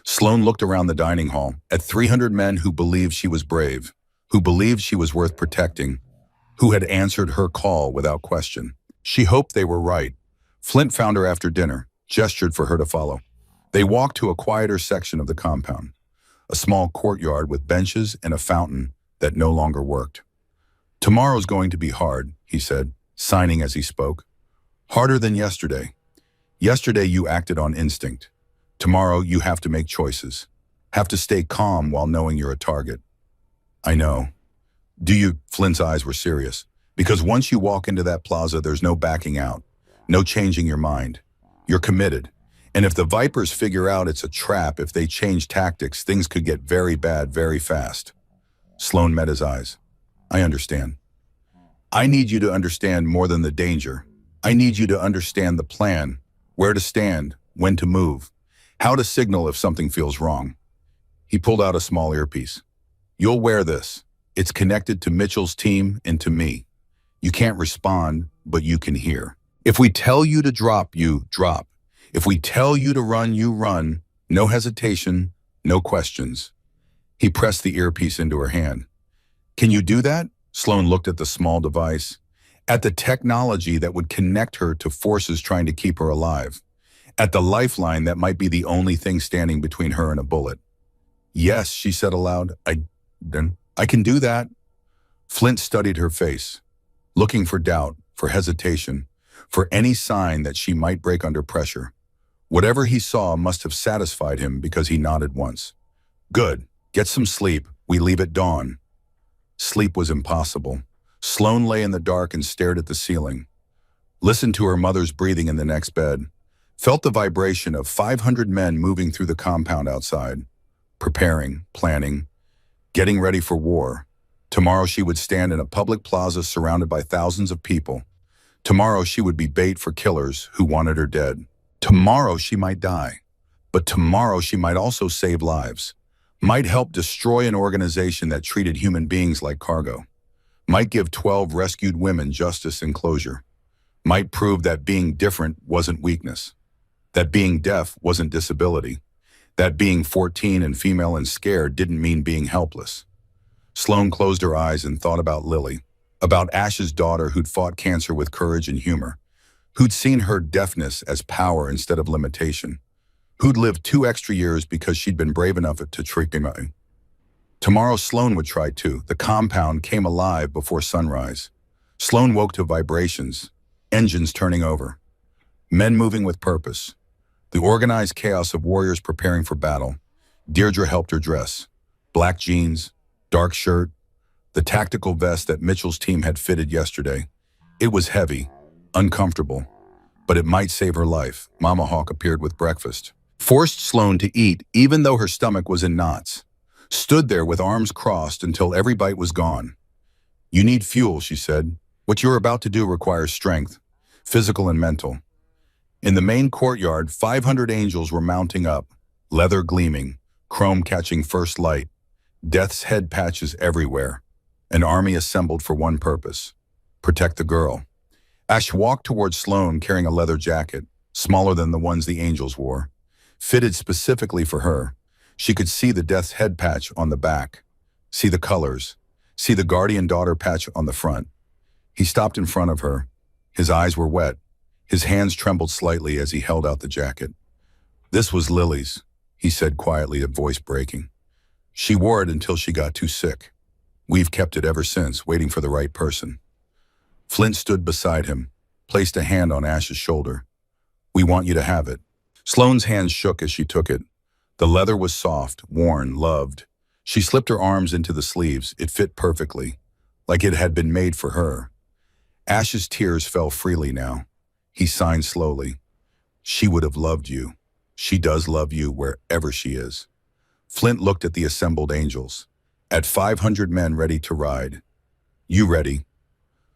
Sloane looked around the dining hall at 300 men who believed she was brave, who believed she was worth protecting, who had answered her call without question. She hoped they were right. Flint found her after dinner, gestured for her to follow. They walked to a quieter section of the compound, a small courtyard with benches and a fountain that no longer worked. Tomorrow's going to be hard, he said, signing as he spoke. Harder than yesterday. Yesterday you acted on instinct. Tomorrow you have to make choices. Have to stay calm while knowing you're a target. I know. Do you? Flint's eyes were serious. Because once you walk into that plaza, there's no backing out. No changing your mind. You're committed. And if the Vipers figure out it's a trap, if they change tactics, things could get very bad very fast. Sloane met his eyes. I understand. I need you to understand more than the danger. I need you to understand the plan, where to stand, when to move, how to signal if something feels wrong. He pulled out a small earpiece. You'll wear this. It's connected to Mitchell's team and to me. You can't respond, but you can hear. If we tell you to drop, you drop. If we tell you to run, you run. No hesitation, no questions. He pressed the earpiece into her hand. Can you do that? Sloane looked at the small device, at the technology that would connect her to forces trying to keep her alive, at the lifeline that might be the only thing standing between her and a bullet. Yes, she said aloud, I can do that. Flint studied her face, looking for doubt, for hesitation, for any sign that she might break under pressure. Whatever he saw must have satisfied him because he nodded once. Good. Get some sleep. We leave at dawn. Sleep was impossible. Sloane lay in the dark and stared at the ceiling. Listened to her mother's breathing in the next bed. Felt the vibration of 500 men moving through the compound outside. Preparing, planning, getting ready for war. Tomorrow she would stand in a public plaza surrounded by thousands of people. Tomorrow she would be bait for killers who wanted her dead. Tomorrow she might die. But tomorrow she might also save lives. Might help destroy an organization that treated human beings like cargo. Might give 12 rescued women justice and closure. Might prove that being different wasn't weakness. That being deaf wasn't disability. That being 14 and female and scared didn't mean being helpless. Sloane closed her eyes and thought about Lily, about Ash's daughter who'd fought cancer with courage and humor, who'd seen her deafness as power instead of limitation, who'd lived 2 extra years because she'd been brave enough to treat him. Tomorrow Sloane would try too. The compound came alive before sunrise. Sloane woke to vibrations, engines turning over, men moving with purpose, the organized chaos of warriors preparing for battle. Deirdre helped her dress. Black jeans, dark shirt, the tactical vest that Mitchell's team had fitted yesterday. It was heavy, uncomfortable, but it might save her life. Mama Hawk appeared with breakfast. Forced Sloane to eat even though her stomach was in knots. Stood there with arms crossed until every bite was gone. You need fuel, she said. What you're about to do requires strength, physical and mental. In the main courtyard, 500 angels were mounting up, leather gleaming, chrome catching first light, death's head patches everywhere. An army assembled for one purpose: protect the girl. Ash walked towards Sloane carrying a leather jacket, smaller than the ones the angels wore, fitted specifically for her. She could see the death's head patch on the back, see the colors, see the guardian daughter patch on the front. He stopped in front of her. His eyes were wet. His hands trembled slightly as he held out the jacket. This was Lily's, he said quietly, a voice breaking. She wore it until she got too sick. We've kept it ever since, waiting for the right person. Flint stood beside him, placed a hand on Ash's shoulder. We want you to have it. Sloane's hands shook as she took it. The leather was soft, worn, loved. She slipped her arms into the sleeves. It fit perfectly, like it had been made for her. Ash's tears fell freely now. He signed slowly. She would have loved you. She does love you wherever she is. Flint looked at the assembled angels. At 500 men ready to ride. You ready?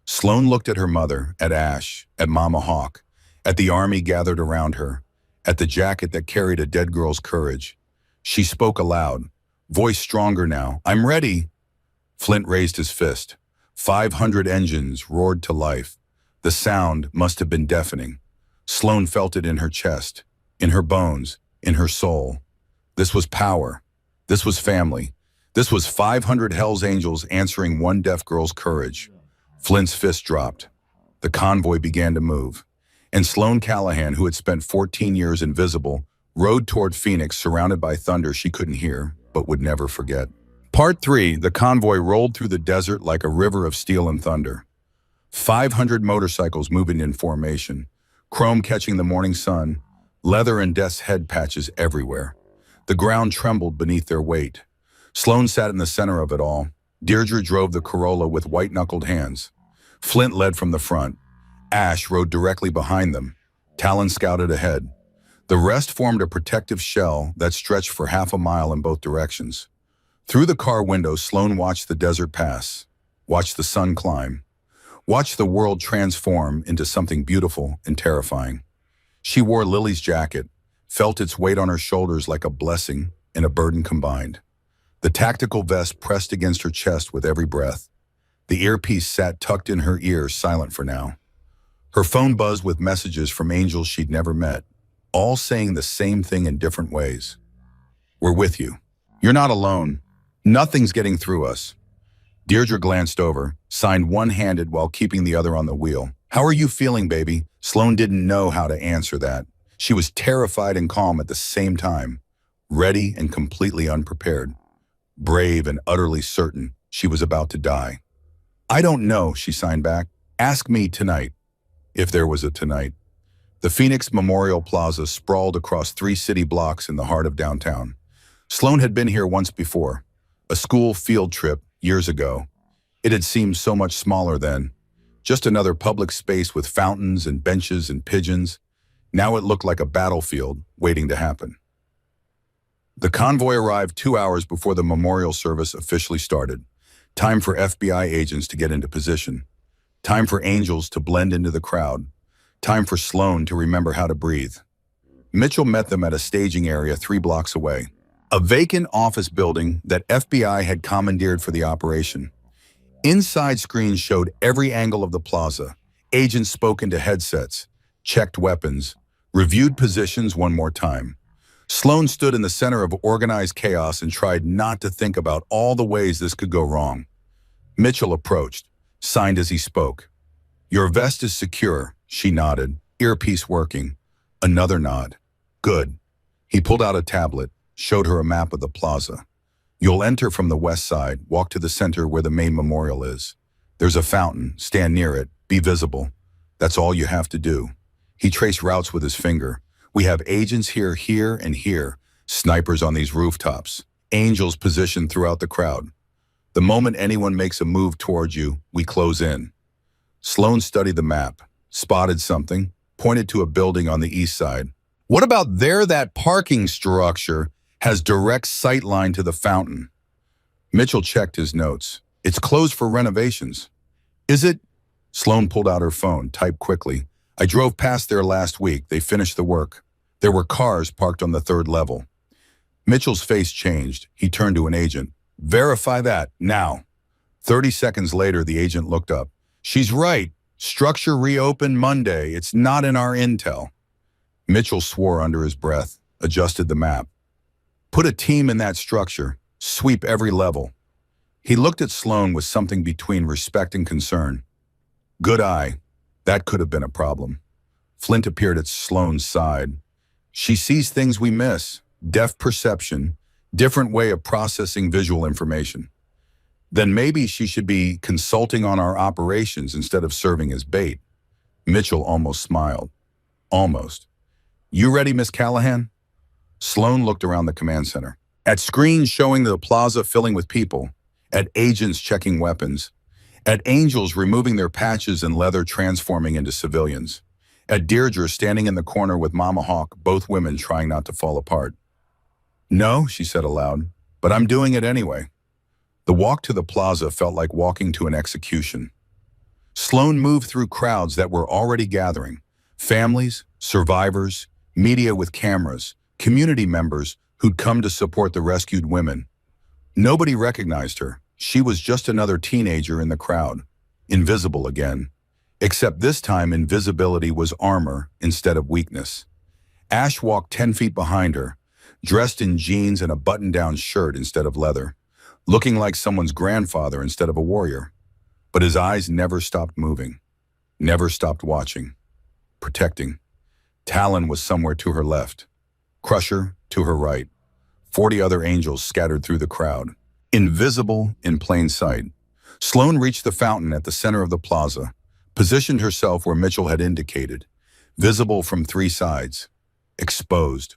Sloane looked at her mother, at Ash, at Mama Hawk, at the army gathered around her, at the jacket that carried a dead girl's courage. She spoke aloud, voice stronger now. I'm ready. Flint raised his fist. 500 engines roared to life. The sound must have been deafening. Sloane felt it in her chest, in her bones, in her soul. This was power. This was family. This was 500 Hell's Angels answering one deaf girl's courage. Flint's fist dropped. The convoy began to move. And Sloane Callahan, who had spent 14 years invisible, rode toward Phoenix surrounded by thunder she couldn't hear, but would never forget. Part 3, the convoy rolled through the desert like a river of steel and thunder. 500 motorcycles moving in formation, chrome catching the morning sun, leather and death's head patches everywhere. The ground trembled beneath their weight. Sloane sat in the center of it all. Deirdre drove the Corolla with white-knuckled hands. Flint led from the front. Ash rode directly behind them. Talon scouted ahead. The rest formed a protective shell that stretched for half a mile in both directions. Through the car window, Sloane watched the desert pass, watched the sun climb, watched the world transform into something beautiful and terrifying. She wore Lily's jacket, felt its weight on her shoulders like a blessing and a burden combined. The tactical vest pressed against her chest with every breath. The earpiece sat tucked in her ear, silent for now. Her phone buzzed with messages from angels she'd never met, all saying the same thing in different ways. We're with you. You're not alone. Nothing's getting through us. Deirdre glanced over, signed one-handed while keeping the other on the wheel. How are you feeling, baby? Sloane didn't know how to answer that. She was terrified and calm at the same time, ready and completely unprepared, brave and utterly certain she was about to die. I don't know, she signed back. Ask me tonight, if there was a tonight. The Phoenix Memorial Plaza sprawled across 3 city blocks in the heart of downtown. Sloane had been here once before, a school field trip years ago. It had seemed so much smaller then, just another public space with fountains and benches and pigeons. Now it looked like a battlefield waiting to happen. The convoy arrived 2 hours before the memorial service officially started. Time for FBI agents to get into position. Time for angels to blend into the crowd. Time for Sloane to remember how to breathe. Mitchell met them at a staging area 3 blocks away. A vacant office building that FBI had commandeered for the operation. Inside screens showed every angle of the plaza. Agents spoke into headsets, checked weapons, reviewed positions one more time. Sloane stood in the center of organized chaos and tried not to think about all the ways this could go wrong. Mitchell approached, signed as he spoke. Your vest is secure, she nodded, earpiece working. Another nod. Good. He pulled out a tablet, showed her a map of the plaza. You'll enter from the west side, walk to the center where the main memorial is. There's a fountain, stand near it, be visible. That's all you have to do. He traced routes with his finger. We have agents here, and here, snipers on these rooftops, angels positioned throughout the crowd. The moment anyone makes a move towards you, we close in. Sloane studied the map, spotted something, pointed to a building on the east side. What about there? That parking structure has direct sight line to the fountain. Mitchell checked his notes. It's closed for renovations. Is it? Sloane pulled out her phone, typed quickly. I drove past there last week. They finished the work. There were cars parked on the 3rd level. Mitchell's face changed. He turned to an agent. Verify that, now. 30 seconds later, the agent looked up. She's right. Structure reopened Monday. It's not in our intel. Mitchell swore under his breath, adjusted the map. Put a team in that structure. Sweep every level. He looked at Sloane with something between respect and concern. Good eye. That could have been a problem. Flint appeared at Sloane's side. She sees things we miss. Depth perception. Different way of processing visual information. Then maybe she should be consulting on our operations instead of serving as bait. Mitchell almost smiled. Almost. You ready, Miss Callahan? Sloane looked around the command center. At screens showing the plaza filling with people, at agents checking weapons, at angels removing their patches and leather transforming into civilians, at Deirdre standing in the corner with Mama Hawk, both women trying not to fall apart. No, she said aloud, but I'm doing it anyway. The walk to the plaza felt like walking to an execution. Sloan moved through crowds that were already gathering. Families, survivors, media with cameras, community members who'd come to support the rescued women. Nobody recognized her. She was just another teenager in the crowd. Invisible again. Except this time invisibility was armor instead of weakness. Ash walked 10 feet behind her, dressed in jeans and a button-down shirt instead of leather, looking like someone's grandfather instead of a warrior. But his eyes never stopped moving, never stopped watching, protecting. Talon was somewhere to her left, Crusher to her right, 40 other angels scattered through the crowd. Invisible in plain sight. Sloan reached the fountain at the center of the plaza, positioned herself where Mitchell had indicated, visible from three sides, exposed,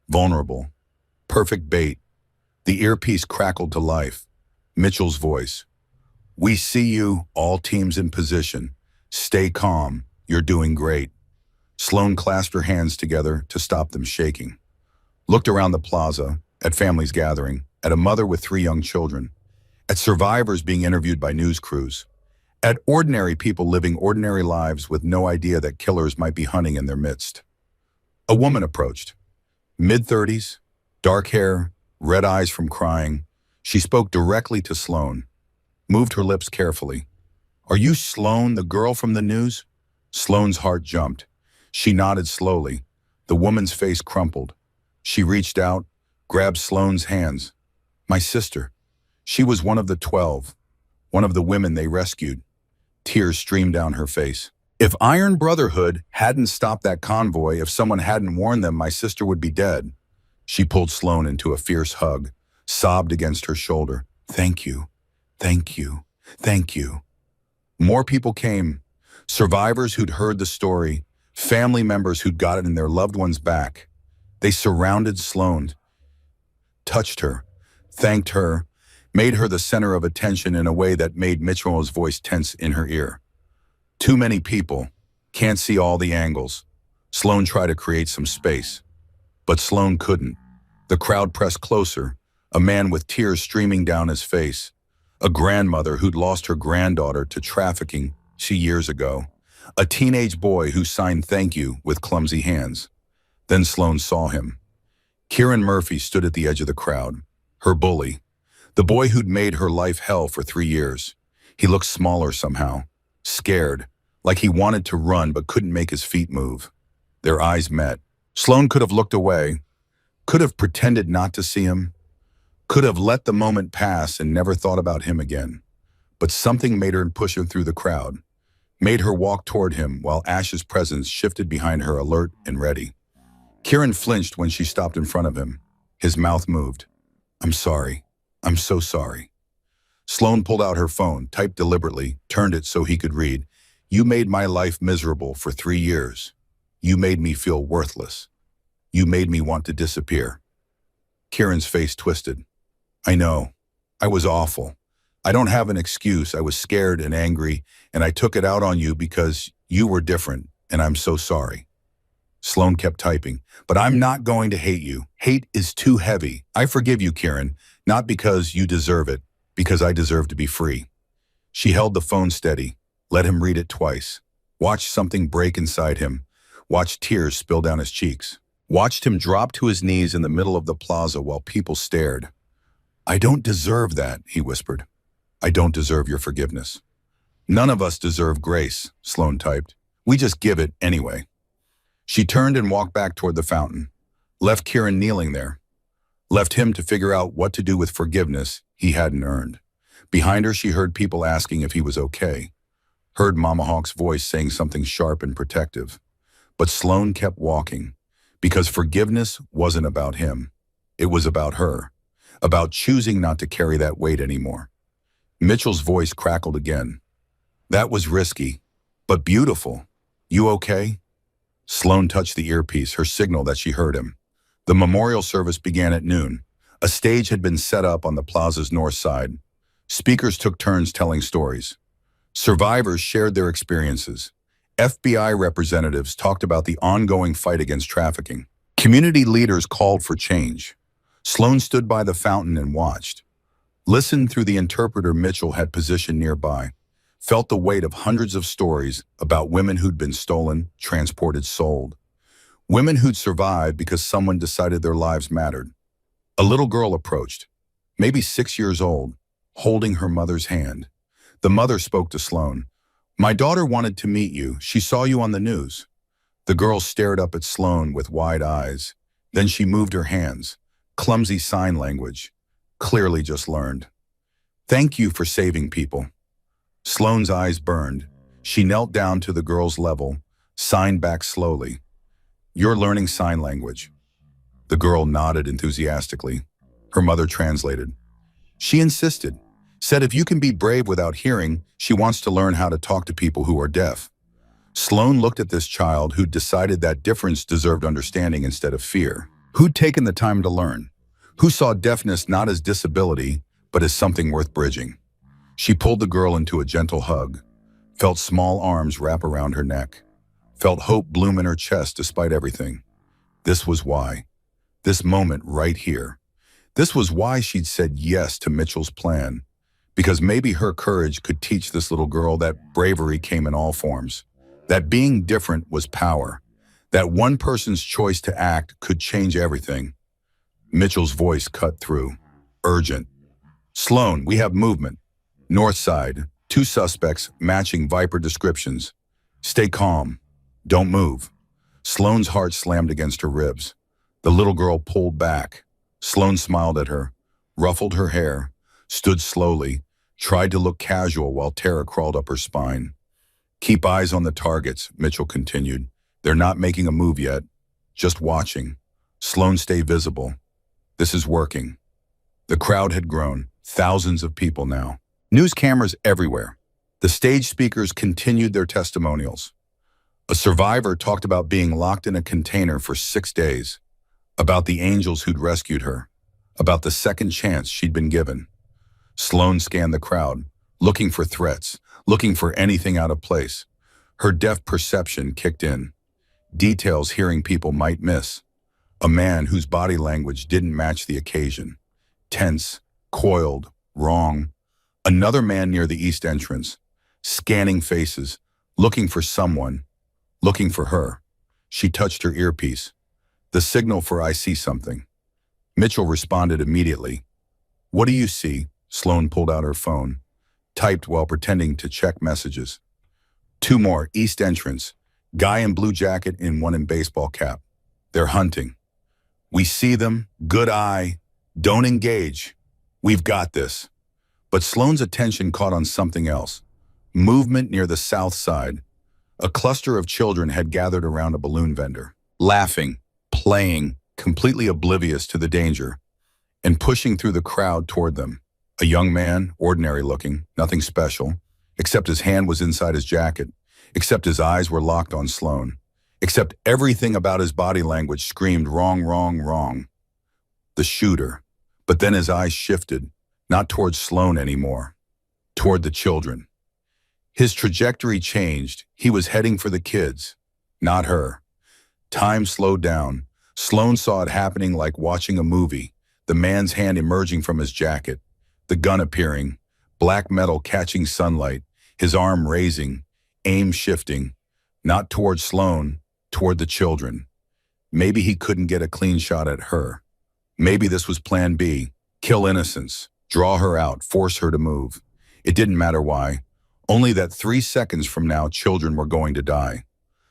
vulnerable, perfect bait. The earpiece crackled to life. Mitchell's voice. "We see you, all teams in position. Stay calm, you're doing great." Sloan clasped her hands together to stop them shaking. Looked around the plaza, at families gathering, at a mother with 3 young children, at survivors being interviewed by news crews, at ordinary people living ordinary lives with no idea that killers might be hunting in their midst. A woman approached. Mid-30s, dark hair, red eyes from crying. She spoke directly to Sloan, moved her lips carefully. "Are you Sloan, the girl from the news?" Sloan's heart jumped. She nodded slowly. The woman's face crumpled. She reached out, grabbed Sloan's hands. "My sister. She was one of the 12, one of the women they rescued." Tears streamed down her face. "If Iron Brotherhood hadn't stopped that convoy, if someone hadn't warned them, my sister would be dead." She pulled Sloan into a fierce hug, sobbed against her shoulder. "Thank you, thank you, thank you." More people came. Survivors who'd heard the story, family members who'd gotten their loved ones back. They surrounded Sloan, touched her, thanked her, made her the center of attention in a way that made Mitchell's voice tense in her ear. Too many people, can't see all the angles. Sloan tried to create some space, but Sloan couldn't. The crowd pressed closer, a man with tears streaming down his face, a grandmother who'd lost her granddaughter to trafficking years ago, a teenage boy who signed "thank you" with clumsy hands. Then Sloan saw him. Kieran Murphy stood at the edge of the crowd, her bully, the boy who'd made her life hell for 3 years. He looked smaller somehow, scared, like he wanted to run but couldn't make his feet move. Their eyes met. Sloan could have looked away, could have pretended not to see him, could have let the moment pass and never thought about him again. But something made her push him through the crowd, made her walk toward him while Ash's presence shifted behind her, alert and ready. Kieran flinched when she stopped in front of him. His mouth moved. "I'm sorry. I'm so sorry." Sloan pulled out her phone, typed deliberately, turned it so he could read. "You made my life miserable for 3 years. You made me feel worthless. You made me want to disappear." Kieran's face twisted. "I know. I was awful. I don't have an excuse. I was scared and angry, and I took it out on you because you were different, and I'm so sorry." Sloan kept typing. "But I'm not going to hate you. Hate is too heavy. I forgive you, Kieran, not because you deserve it, because I deserve to be free." She held the phone steady, let him read it twice, watched something break inside him, watched tears spill down his cheeks, watched him drop to his knees in the middle of the plaza while people stared. "I don't deserve that," he whispered. "I don't deserve your forgiveness." "None of us deserve grace," Sloan typed. "We just give it anyway." She turned and walked back toward the fountain, left Kieran kneeling there, left him to figure out what to do with forgiveness he hadn't earned. Behind her, she heard people asking if he was okay, heard Mama Hawk's voice saying something sharp and protective. But Sloan kept walking, because forgiveness wasn't about him. It was about her, about choosing not to carry that weight anymore. Mitchell's voice crackled again. "That was risky, but beautiful. You okay?" Sloan touched the earpiece, her signal that she heard him. The memorial service began at noon. A stage had been set up on the plaza's north side. Speakers took turns telling stories. Survivors shared their experiences. FBI representatives talked about the ongoing fight against trafficking. Community leaders called for change. Sloan stood by the fountain and watched. Listened through the interpreter Mitchell had positioned nearby. Felt the weight of hundreds of stories about women who'd been stolen, transported, sold. Women who'd survived because someone decided their lives mattered. A little girl approached, maybe 6 years old, holding her mother's hand. The mother spoke to Sloan. "My daughter wanted to meet you. She saw you on the news." The girl stared up at Sloan with wide eyes. Then she moved her hands. Clumsy sign language. Clearly just learned. "Thank you for saving people." Sloan's eyes burned. She knelt down to the girl's level, signed back slowly. "You're learning sign language." The girl nodded enthusiastically. Her mother translated. She insisted, said if you can be brave without hearing, she wants to learn how to talk to people who are deaf. Sloan looked at this child who'd decided that difference deserved understanding instead of fear. Who'd taken the time to learn? Who saw deafness not as disability, but as something worth bridging? She pulled the girl into a gentle hug, felt small arms wrap around her neck, felt hope bloom in her chest despite everything. This was why. This moment right here. This was why she'd said yes to Mitchell's plan, because maybe her courage could teach this little girl that bravery came in all forms, that being different was power, that one person's choice to act could change everything. Mitchell's voice cut through, urgent. "Sloan, we have movement. North side, 2 suspects matching Viper descriptions. Stay calm. Don't move." Sloan's heart slammed against her ribs. The little girl pulled back. Sloan smiled at her, ruffled her hair, stood slowly, tried to look casual while terror crawled up her spine. "Keep eyes on the targets," Mitchell continued. "They're not making a move yet. Just watching. Sloan, stay visible. This is working." The crowd had grown, thousands of people now. News cameras everywhere. The stage speakers continued their testimonials. A survivor talked about being locked in a container for 6 days, about the angels who'd rescued her, about the second chance she'd been given. Sloan scanned the crowd, looking for threats, looking for anything out of place. Her deaf perception kicked in. Details hearing people might miss. A man whose body language didn't match the occasion. Tense, coiled, wrong. Another man near the east entrance, scanning faces, looking for someone, looking for her. She touched her earpiece. The signal for "I see something." Mitchell responded immediately. "What do you see?" Sloan pulled out her phone, typed while pretending to check messages. 2 more, east entrance. Guy in blue jacket and one in baseball cap. They're hunting. "We see them. Good eye. Don't engage. We've got this." But Sloan's attention caught on something else. Movement near the south side. A cluster of children had gathered around a balloon vendor, laughing, playing, completely oblivious to the danger, and pushing through the crowd toward them. A young man, ordinary looking, nothing special, except his hand was inside his jacket, except his eyes were locked on Sloan, except everything about his body language screamed wrong, wrong, wrong. The shooter. But then his eyes shifted, not towards Sloan anymore, toward the children. His trajectory changed. He was heading for the kids, not her. Time slowed down. Sloan saw it happening like watching a movie, the man's hand emerging from his jacket, the gun appearing, black metal catching sunlight, his arm raising, aim shifting, not toward Sloan, toward the children. Maybe he couldn't get a clean shot at her. Maybe this was plan B, kill innocence, draw her out, force her to move. It didn't matter why, only that 3 seconds from now children were going to die.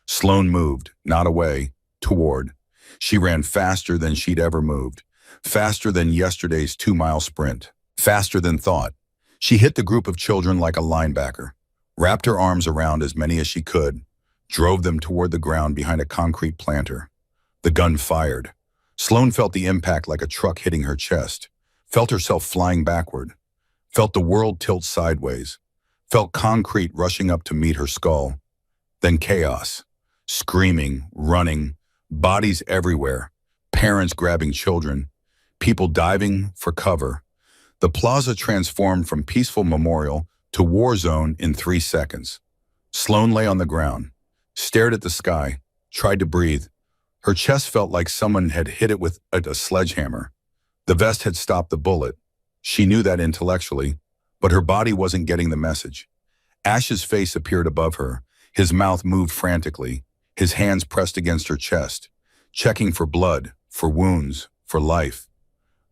Sloan moved, not away, toward. She ran faster than she'd ever moved, faster than yesterday's 2-mile sprint, faster than thought. She hit the group of children like a linebacker, wrapped her arms around as many as she could, drove them toward the ground behind a concrete planter. The gun fired. Sloan felt the impact like a truck hitting her chest, felt herself flying backward, felt the world tilt sideways, felt concrete rushing up to meet her skull. Then chaos, screaming, running, bodies everywhere, parents grabbing children, people diving for cover. The plaza transformed from peaceful memorial to war zone in 3 seconds. Sloan lay on the ground, stared at the sky, tried to breathe. Her chest felt like someone had hit it with a sledgehammer. The vest had stopped the bullet. She knew that intellectually, but her body wasn't getting the message. Ash's face appeared above her. His mouth moved frantically, his hands pressed against her chest, checking for blood, for wounds, for life.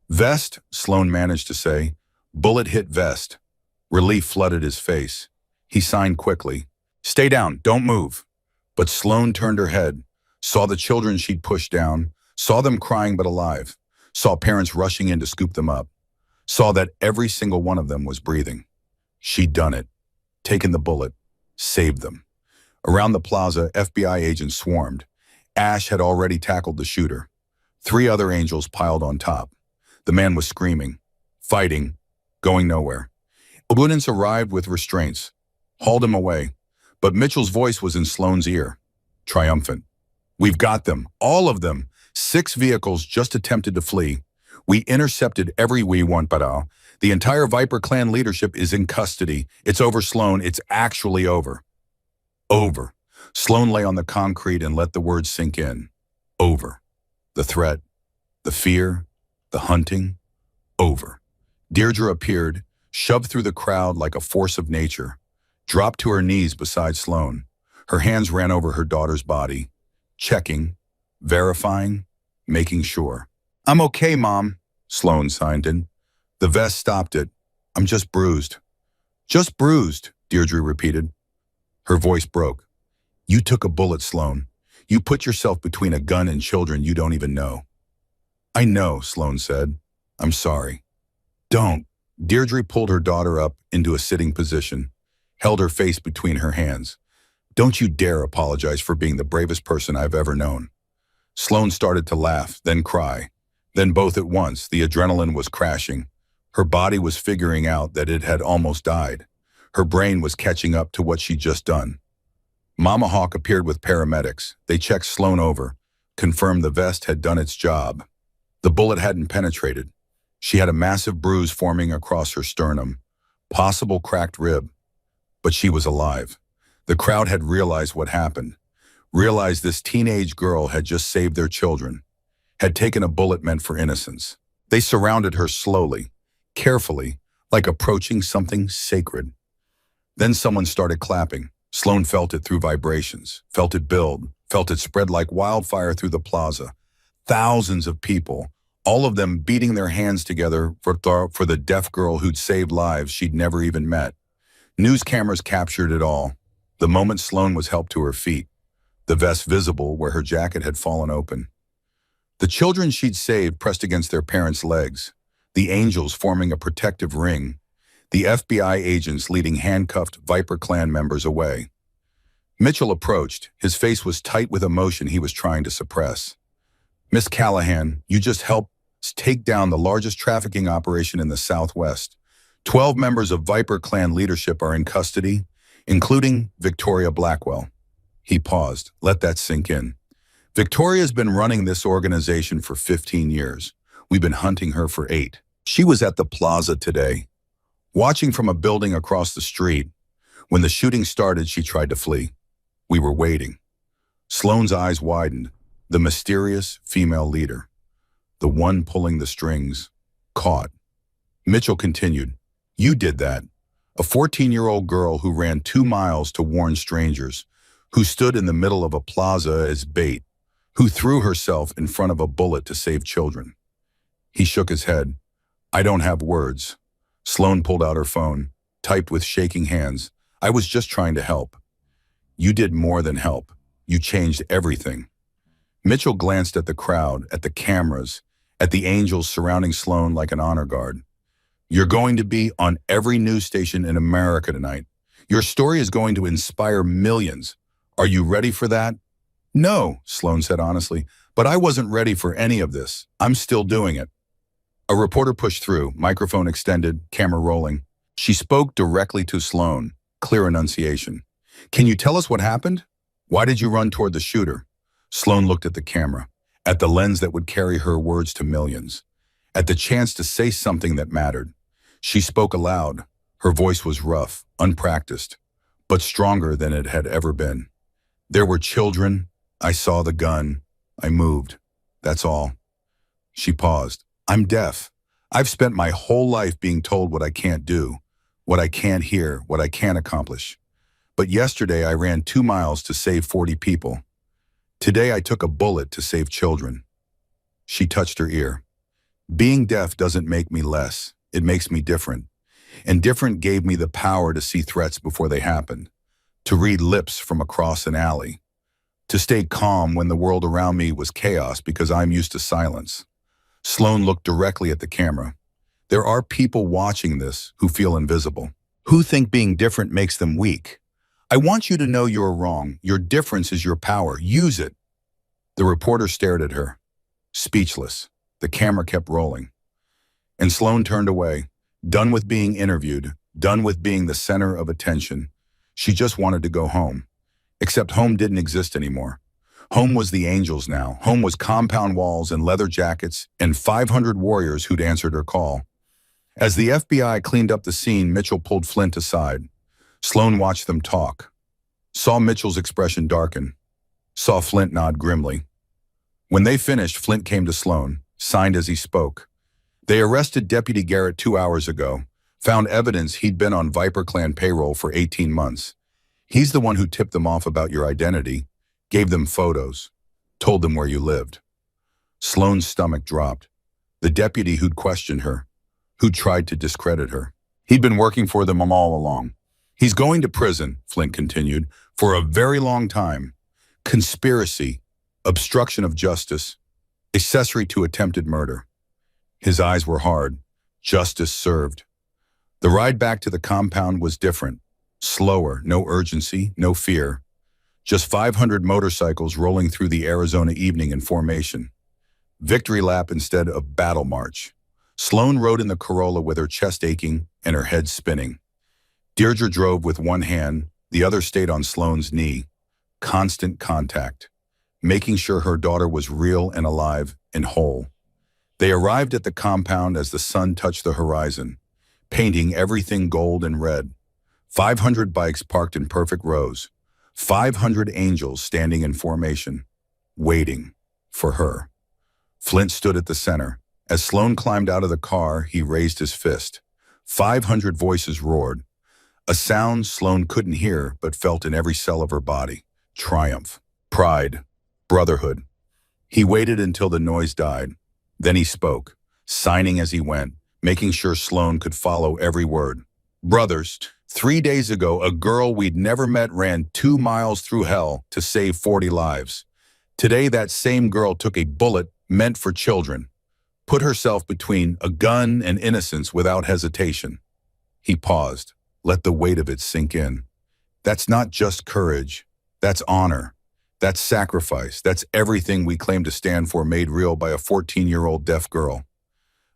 Vest, Sloan managed to say. Bullet hit vest. Relief flooded his face. He signed quickly. Stay down, don't move. But Sloan turned her head, saw the children she'd pushed down, saw them crying but alive, saw parents rushing in to scoop them up, saw that every single one of them was breathing. She'd done it, taken the bullet, saved them. Around the plaza, FBI agents swarmed. Ash had already tackled the shooter. 3 other angels piled on top. The man was screaming, fighting, going nowhere. Ambulance arrived with restraints, hauled him away, but Mitchell's voice was in Sloan's ear, triumphant. We've got them, all of them. 6 vehicles just attempted to flee. We intercepted every we want, but the entire Viper clan leadership is in custody. It's over, Sloan. It's actually over. Over. Sloan lay on the concrete and let the words sink in. Over. The threat, the fear, the hunting, over. Deirdre appeared, shoved through the crowd like a force of nature, dropped to her knees beside Sloan. Her hands ran over her daughter's body, checking, verifying, making sure. I'm okay, Mom, Sloan signed in. The vest stopped it. I'm just bruised. Just bruised, Deirdre repeated. Her voice broke. You took a bullet, Sloan. You put yourself between a gun and children you don't even know. I know, Sloan said. I'm sorry. Don't. Deirdre pulled her daughter up into a sitting position, held her face between her hands. Don't you dare apologize for being the bravest person I've ever known. Sloan started to laugh, then cry. Then both at once, the adrenaline was crashing. Her body was figuring out that it had almost died. Her brain was catching up to what she'd just done. Mama Hawk appeared with paramedics. They checked Sloan over, confirmed the vest had done its job. The bullet hadn't penetrated. She had a massive bruise forming across her sternum, possible cracked rib. But she was alive. The crowd had realized what happened, realized this teenage girl had just saved their children, had taken a bullet meant for innocence. They surrounded her slowly, carefully, like approaching something sacred. Then someone started clapping. Sloan felt it through vibrations, felt it build, felt it spread like wildfire through the plaza. Thousands of people, all of them beating their hands together for the deaf girl who'd saved lives she'd never even met. News cameras captured it all. The moment Sloan was helped to her feet, the vest visible where her jacket had fallen open. The children she'd saved pressed against their parents' legs, the angels forming a protective ring, the FBI agents leading handcuffed Viper clan members away. Mitchell approached. His face was tight with emotion he was trying to suppress. Miss Callahan, you just helped take down the largest trafficking operation in the Southwest. 12 members of Viper clan leadership are in custody, including Victoria Blackwell. He paused. Let that sink in. Victoria's been running this organization for 15 years. We've been hunting her for 8. She was at the plaza today, watching from a building across the street. When the shooting started, she tried to flee. We were waiting. Sloan's eyes widened. The mysterious female leader, the one pulling the strings, caught. Mitchell continued. You did that. A 14-year-old girl who ran 2 miles to warn strangers, who stood in the middle of a plaza as bait, who threw herself in front of a bullet to save children. He shook his head. I don't have words. Sloan pulled out her phone, typed with shaking hands. I was just trying to help. You did more than help. You changed everything. Mitchell glanced at the crowd, at the cameras, at the angels surrounding Sloan like an honor guard. You're going to be on every news station in America tonight. Your story is going to inspire millions. Are you ready for that? No, Sloan said honestly, but I wasn't ready for any of this. I'm still doing it. A reporter pushed through, microphone extended, camera rolling. She spoke directly to Sloan, clear enunciation. Can you tell us what happened? Why did you run toward the shooter? Sloan looked at the camera, at the lens that would carry her words to millions, at the chance to say something that mattered. She spoke aloud. Her voice was rough, unpracticed, but stronger than it had ever been. There were children. I saw the gun. I moved. That's all. She paused. I'm deaf. I've spent my whole life being told what I can't do, what I can't hear, what I can't accomplish. But yesterday I ran 2 miles to save 40 people. Today I took a bullet to save children. She touched her ear. Being deaf doesn't make me less. It makes me different. And different gave me the power to see threats before they happened, to read lips from across an alley, to stay calm when the world around me was chaos because I'm used to silence. Sloan looked directly at the camera. There are people watching this who feel invisible, who think being different makes them weak. I want you to know you're wrong. Your difference is your power. Use it. The reporter stared at her, speechless. The camera kept rolling. And Sloan turned away, done with being interviewed, done with being the center of attention. She just wanted to go home. Except home didn't exist anymore. Home was the Angels now. Home was compound walls and leather jackets and 500 warriors who'd answered her call. As the FBI cleaned up the scene, Mitchell pulled Flint aside. Sloan watched them talk, saw Mitchell's expression darken, saw Flint nod grimly. When they finished, Flint came to Sloan, signed as he spoke. They arrested Deputy Garrett 2 hours ago, found evidence he'd been on Viper Clan payroll for 18 months. He's the one who tipped them off about your identity, gave them photos, told them where you lived. Sloan's stomach dropped. The deputy who'd questioned her, who'd tried to discredit her. He'd been working for them all along. He's going to prison, Flint continued, for a very long time. Conspiracy, obstruction of justice, accessory to attempted murder. His eyes were hard. Justice served. The ride back to the compound was different. Slower, no urgency, no fear. Just 500 motorcycles rolling through the Arizona evening in formation. Victory lap instead of battle march. Sloan rode in the Corolla with her chest aching and her head spinning. Deirdre drove with one hand, the other stayed on Sloan's knee. Constant contact, making sure her daughter was real and alive and whole. They arrived at the compound as the sun touched the horizon, painting everything gold and red. 500 bikes parked in perfect rows. 500 angels standing in formation, waiting for her. Flint stood at the center. As Sloan climbed out of the car, he raised his fist. 500 voices roared. A sound Sloan couldn't hear but felt in every cell of her body. Triumph, pride, brotherhood. He waited until the noise died. Then he spoke, signing as he went, making sure Sloan could follow every word. Brothers, 3 days ago, a girl we'd never met ran 2 miles through hell to save 40 lives. Today, that same girl took a bullet meant for children, put herself between a gun and innocence without hesitation. He paused, let the weight of it sink in. That's not just courage. That's honor. That's sacrifice. That's everything we claim to stand for made real by a 14-year-old deaf girl.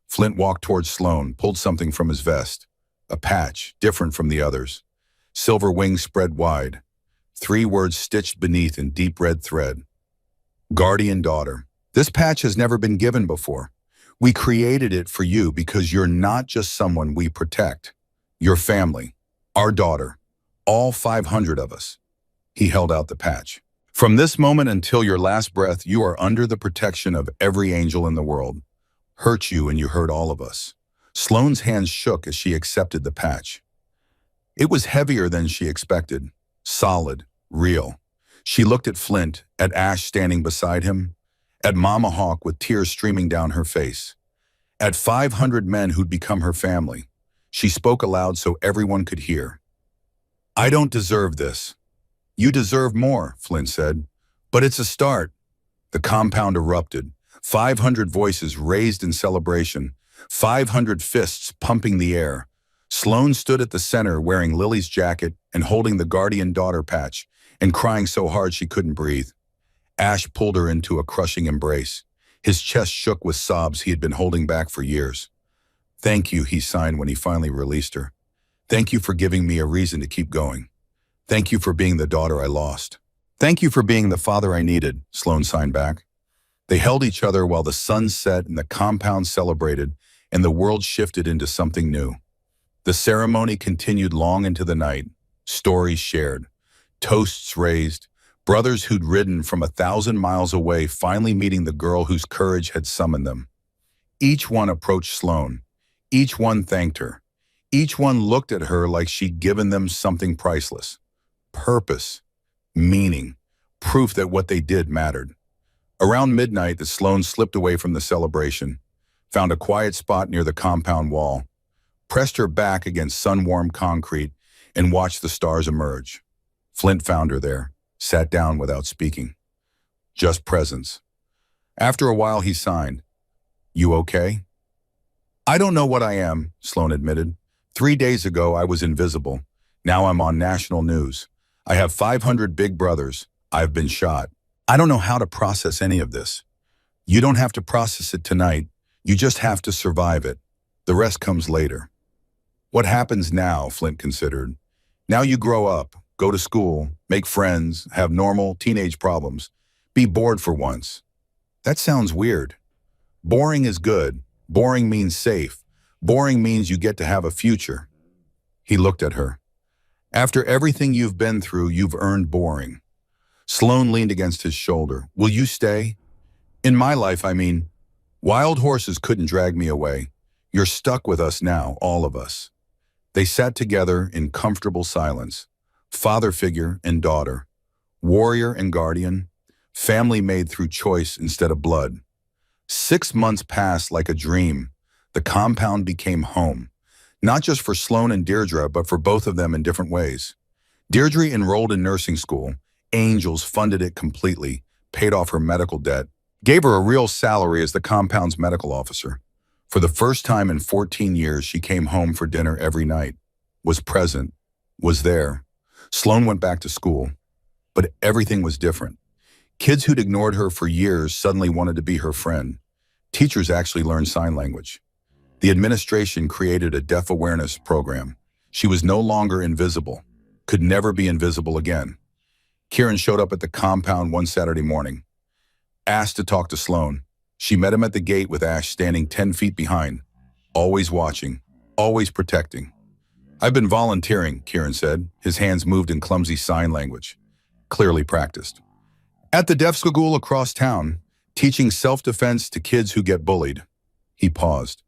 Flint walked towards Sloan, pulled something from his vest. A patch, different from the others. Silver wings spread wide. 3 words stitched beneath in deep red thread. Guardian daughter. This patch has never been given before. We created it for you because you're not just someone we protect. Your family. Our daughter. All 500 of us. He held out the patch. From this moment until your last breath, you are under the protection of every angel in the world. Hurt you and you hurt all of us. Sloan's hands shook as she accepted the patch. It was heavier than she expected. Solid, real. She looked at Flint, at Ash standing beside him, at Mama Hawk with tears streaming down her face, at 500 men who'd become her family. She spoke aloud so everyone could hear. I don't deserve this. You deserve more, Flint said. But it's a start. The compound erupted. 500 voices raised in celebration. 500 fists pumping the air. Sloan stood at the center wearing Lily's jacket and holding the guardian daughter patch and crying so hard she couldn't breathe. Ash pulled her into a crushing embrace. His chest shook with sobs he had been holding back for years. Thank you, he signed when he finally released her. Thank you for giving me a reason to keep going. Thank you for being the daughter I lost. Thank you for being the father I needed, Sloan signed back. They held each other while the sun set and the compound celebrated and the world shifted into something new. The ceremony continued long into the night, stories shared, toasts raised, brothers who'd ridden from 1,000 miles away finally meeting the girl whose courage had summoned them. Each one approached Sloan, Each one thanked her. Each one looked at her like she'd given them something priceless. Purpose, meaning, proof that what they did mattered. Around midnight, the Sloan slipped away from the celebration, found a quiet spot near the compound wall, pressed her back against sun-warmed concrete, and watched the stars emerge. Flint found her there, sat down without speaking. Just presence. After a while, he signed, "You okay?" "I don't know what I am," Sloan admitted. 3 days ago, I was invisible. Now I'm on national news. I have 500 big brothers. I've been shot. I don't know how to process any of this. You don't have to process it tonight. You just have to survive it. The rest comes later. What happens now, Flint considered. Now you grow up, go to school, make friends, have normal teenage problems. Be bored for once. That sounds weird. Boring is good. Boring means safe. Boring means you get to have a future. He looked at her. After everything you've been through, you've earned boring. Sloan leaned against his shoulder. Will you stay? In my life, I mean, wild horses couldn't drag me away. You're stuck with us now, all of us. They sat together in comfortable silence. Father figure and daughter. Warrior and guardian. Family made through choice instead of blood. 6 months passed like a dream. The compound became home. Not just for Sloan and Deirdre, but for both of them in different ways. Deirdre enrolled in nursing school. Angels funded it completely, paid off her medical debt, gave her a real salary as the compound's medical officer. For the first time in 14 years, she came home for dinner every night, was present, was there. Sloan went back to school, but everything was different. Kids who'd ignored her for years suddenly wanted to be her friend. Teachers actually learned sign language. The administration created a deaf awareness program. She was no longer invisible, could never be invisible again. Kieran showed up at the compound one Saturday morning. Asked to talk to Sloan. She met him at the gate with Ash standing 10 feet behind, always watching, always protecting. "I've been volunteering," Kieran said. His hands moved in clumsy sign language, clearly practiced. "At the deaf school across town, teaching self-defense to kids who get bullied." He paused.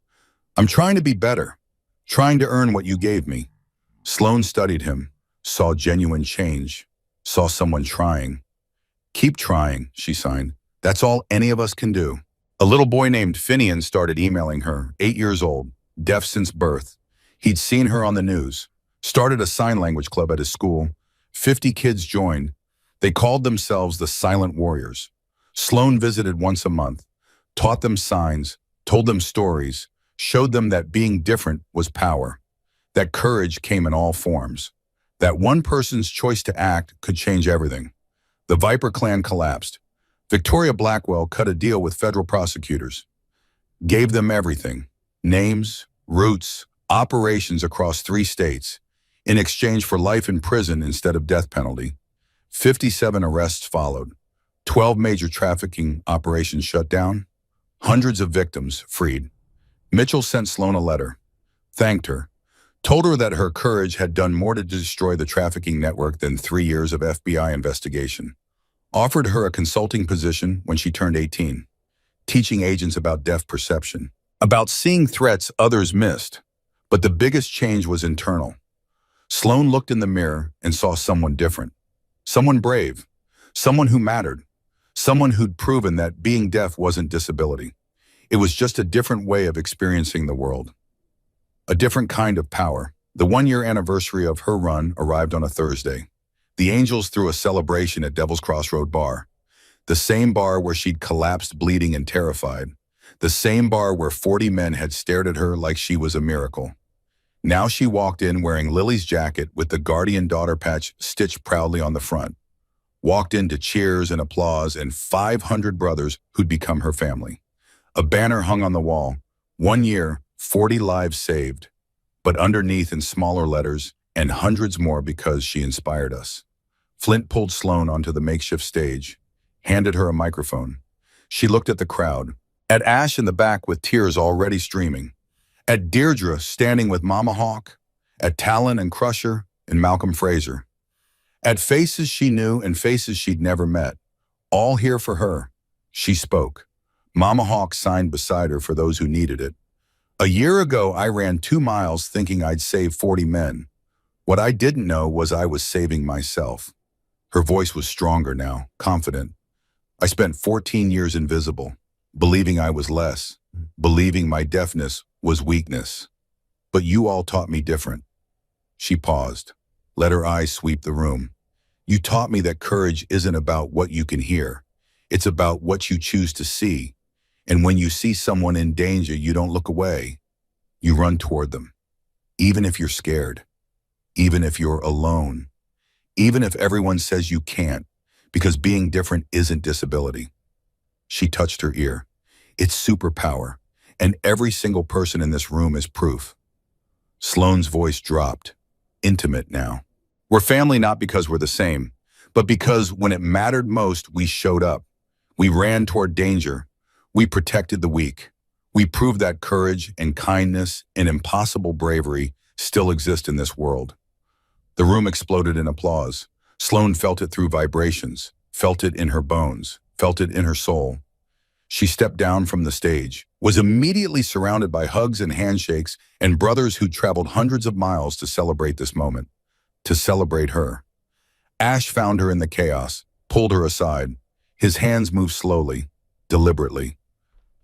"I'm trying to be better, trying to earn what you gave me." Sloan studied him, saw genuine change. Saw someone trying. "Keep trying," she signed. "That's all any of us can do." A little boy named Finian started emailing her, 8 years old, deaf since birth. He'd seen her on the news. Started a sign language club at his school. 50 kids joined. They called themselves the Silent Warriors. Sloan visited once a month, taught them signs, told them stories, showed them that being different was power, that courage came in all forms. That one person's choice to act could change everything. The Viper clan collapsed. Victoria Blackwell cut a deal with federal prosecutors. Gave them everything. Names, routes, operations across 3 states. In exchange for life in prison instead of death penalty. 57 arrests followed. 12 major trafficking operations shut down. Hundreds of victims freed. Mitchell sent Sloan a letter. Thanked her. Told her that her courage had done more to destroy the trafficking network than 3 years of FBI investigation. Offered her a consulting position when she turned 18, teaching agents about deaf perception, about seeing threats others missed. But the biggest change was internal. Sloan looked in the mirror and saw someone different, someone brave, someone who mattered, someone who'd proven that being deaf wasn't disability. It was just a different way of experiencing the world. A different kind of power. The 1-year anniversary of her run arrived on a Thursday. The Angels threw a celebration at Devil's Crossroad Bar. The same bar where she'd collapsed bleeding and terrified. The same bar where 40 men had stared at her like she was a miracle. Now she walked in wearing Lily's jacket with the guardian daughter patch stitched proudly on the front. Walked in to cheers and applause and 500 brothers who'd become her family. A banner hung on the wall. 1 year, 40 lives saved, but underneath in smaller letters, and hundreds more because she inspired us. Flint pulled Sloan onto the makeshift stage, handed her a microphone. She looked at the crowd, at Ash in the back with tears already streaming, at Deirdre standing with Mama Hawk, at Talon and Crusher and Malcolm Fraser, at faces she knew and faces she'd never met, all here for her. She spoke. Mama Hawk signed beside her for those who needed it. A year ago, I ran 2 miles thinking I'd save 40 men. What I didn't know was I was saving myself. Her voice was stronger now, confident. I spent 14 years invisible, believing I was less, believing my deafness was weakness. But you all taught me different. She paused, let her eyes sweep the room. You taught me that courage isn't about what you can hear. It's about what you choose to see. And when you see someone in danger, you don't look away. You run toward them. Even if you're scared. Even if you're alone. Even if everyone says you can't, because being different isn't disability. She touched her ear. It's superpower, and every single person in this room is proof. Sloane's voice dropped, intimate now. We're family not because we're the same, but because when it mattered most, we showed up. We ran toward danger. We protected the weak. We proved that courage and kindness and impossible bravery still exist in this world. The room exploded in applause. Sloane felt it through vibrations, felt it in her bones, felt it in her soul. She stepped down from the stage, was immediately surrounded by hugs and handshakes and brothers who'd traveled hundreds of miles to celebrate this moment, to celebrate her. Ash found her in the chaos, pulled her aside. His hands moved slowly, deliberately.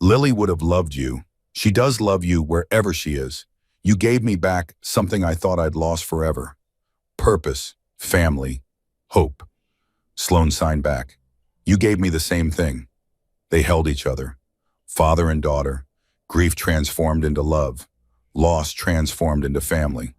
Lily would have loved you. She does love you wherever she is. You gave me back something I thought I'd lost forever. Purpose, family, hope. Sloane signed back. You gave me the same thing. They held each other. Father and daughter. Grief transformed into love. Loss transformed into family.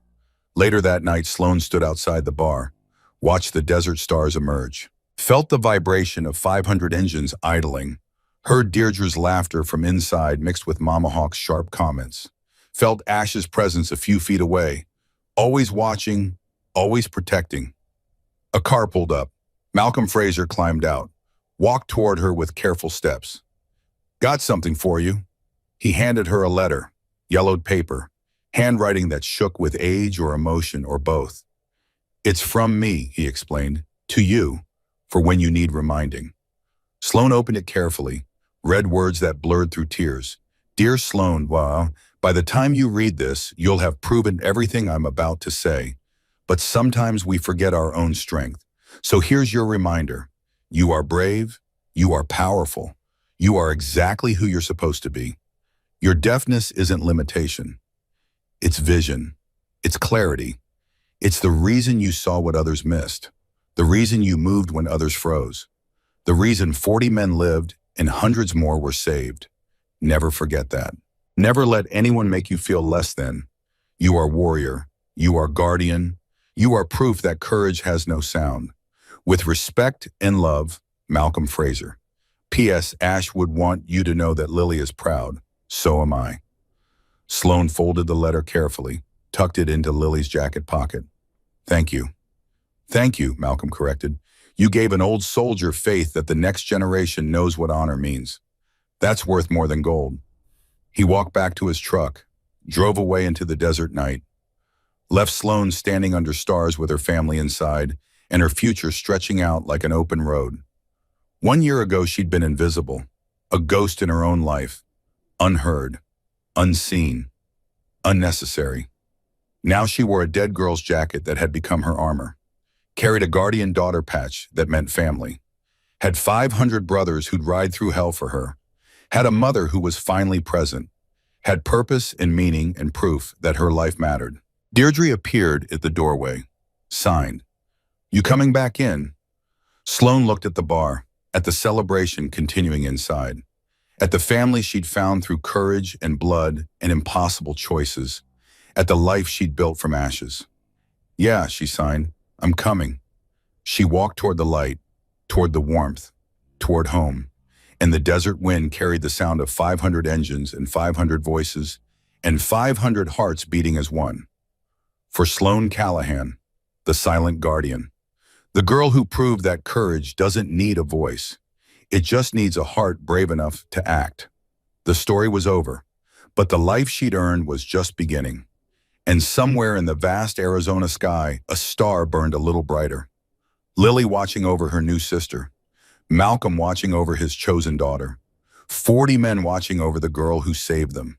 Later that night, Sloane stood outside the bar, watched the desert stars emerge, felt the vibration of 500 engines idling, heard Deirdre's laughter from inside mixed with Mama Hawk's sharp comments, felt Ash's presence a few feet away, always watching, always protecting. A car pulled up. Malcolm Fraser climbed out, walked toward her with careful steps. Got something for you. He handed her a letter, yellowed paper, handwriting that shook with age or emotion or both. It's from me, he explained, to you, for when you need reminding. Sloane opened it carefully, read words that blurred through tears. Dear Sloane, well, by the time you read this, you'll have proven everything I'm about to say. But sometimes we forget our own strength. So here's your reminder. You are brave. You are powerful. You are exactly who you're supposed to be. Your deafness isn't limitation. It's vision. It's clarity. It's the reason you saw what others missed. The reason you moved when others froze. The reason 40 men lived and hundreds more were saved. Never forget that. Never let anyone make you feel less than. You are warrior. You are guardian. You are proof that courage has no sound. With respect and love, Malcolm Fraser. P.S. Ash would want you to know that Lily is proud. So am I. Sloane folded the letter carefully, tucked it into Lily's jacket pocket. Thank you. Thank you, Malcolm corrected. You gave an old soldier faith that the next generation knows what honor means. That's worth more than gold. He walked back to his truck, drove away into the desert night, left Sloane standing under stars with her family inside and her future stretching out like an open road. 1 year ago, she'd been invisible, a ghost in her own life, unheard, unseen, unnecessary. Now she wore a dead girl's jacket that had become her armor, carried a guardian daughter patch that meant family, had 500 brothers who'd ride through hell for her, had a mother who was finally present, had purpose and meaning and proof that her life mattered. Deirdre appeared at the doorway, signed, You coming back in? Sloane looked at the bar, at the celebration continuing inside, at the family she'd found through courage and blood and impossible choices, at the life she'd built from ashes. Yeah, she signed, I'm coming. She walked toward the light, toward the warmth, toward home, and the desert wind carried the sound of 500 engines and 500 voices and 500 hearts beating as one. For Sloane Callahan, the silent guardian, the girl who proved that courage doesn't need a voice. It just needs a heart brave enough to act. The story was over, but the life she'd earned was just beginning. And somewhere in the vast Arizona sky, a star burned a little brighter. Lily watching over her new sister, Malcolm watching over his chosen daughter, 40 men watching over the girl who saved them,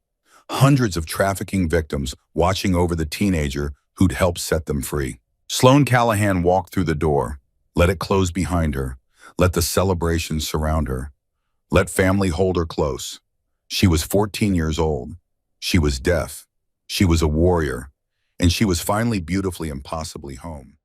Hundreds of trafficking victims watching over the teenager who'd helped set them free. Sloane Callahan walked through the door. Let it close behind her. Let the celebration surround her. Let family hold her close. She was 14 years old. She was deaf. She was a warrior. And she was finally beautifully impossibly home.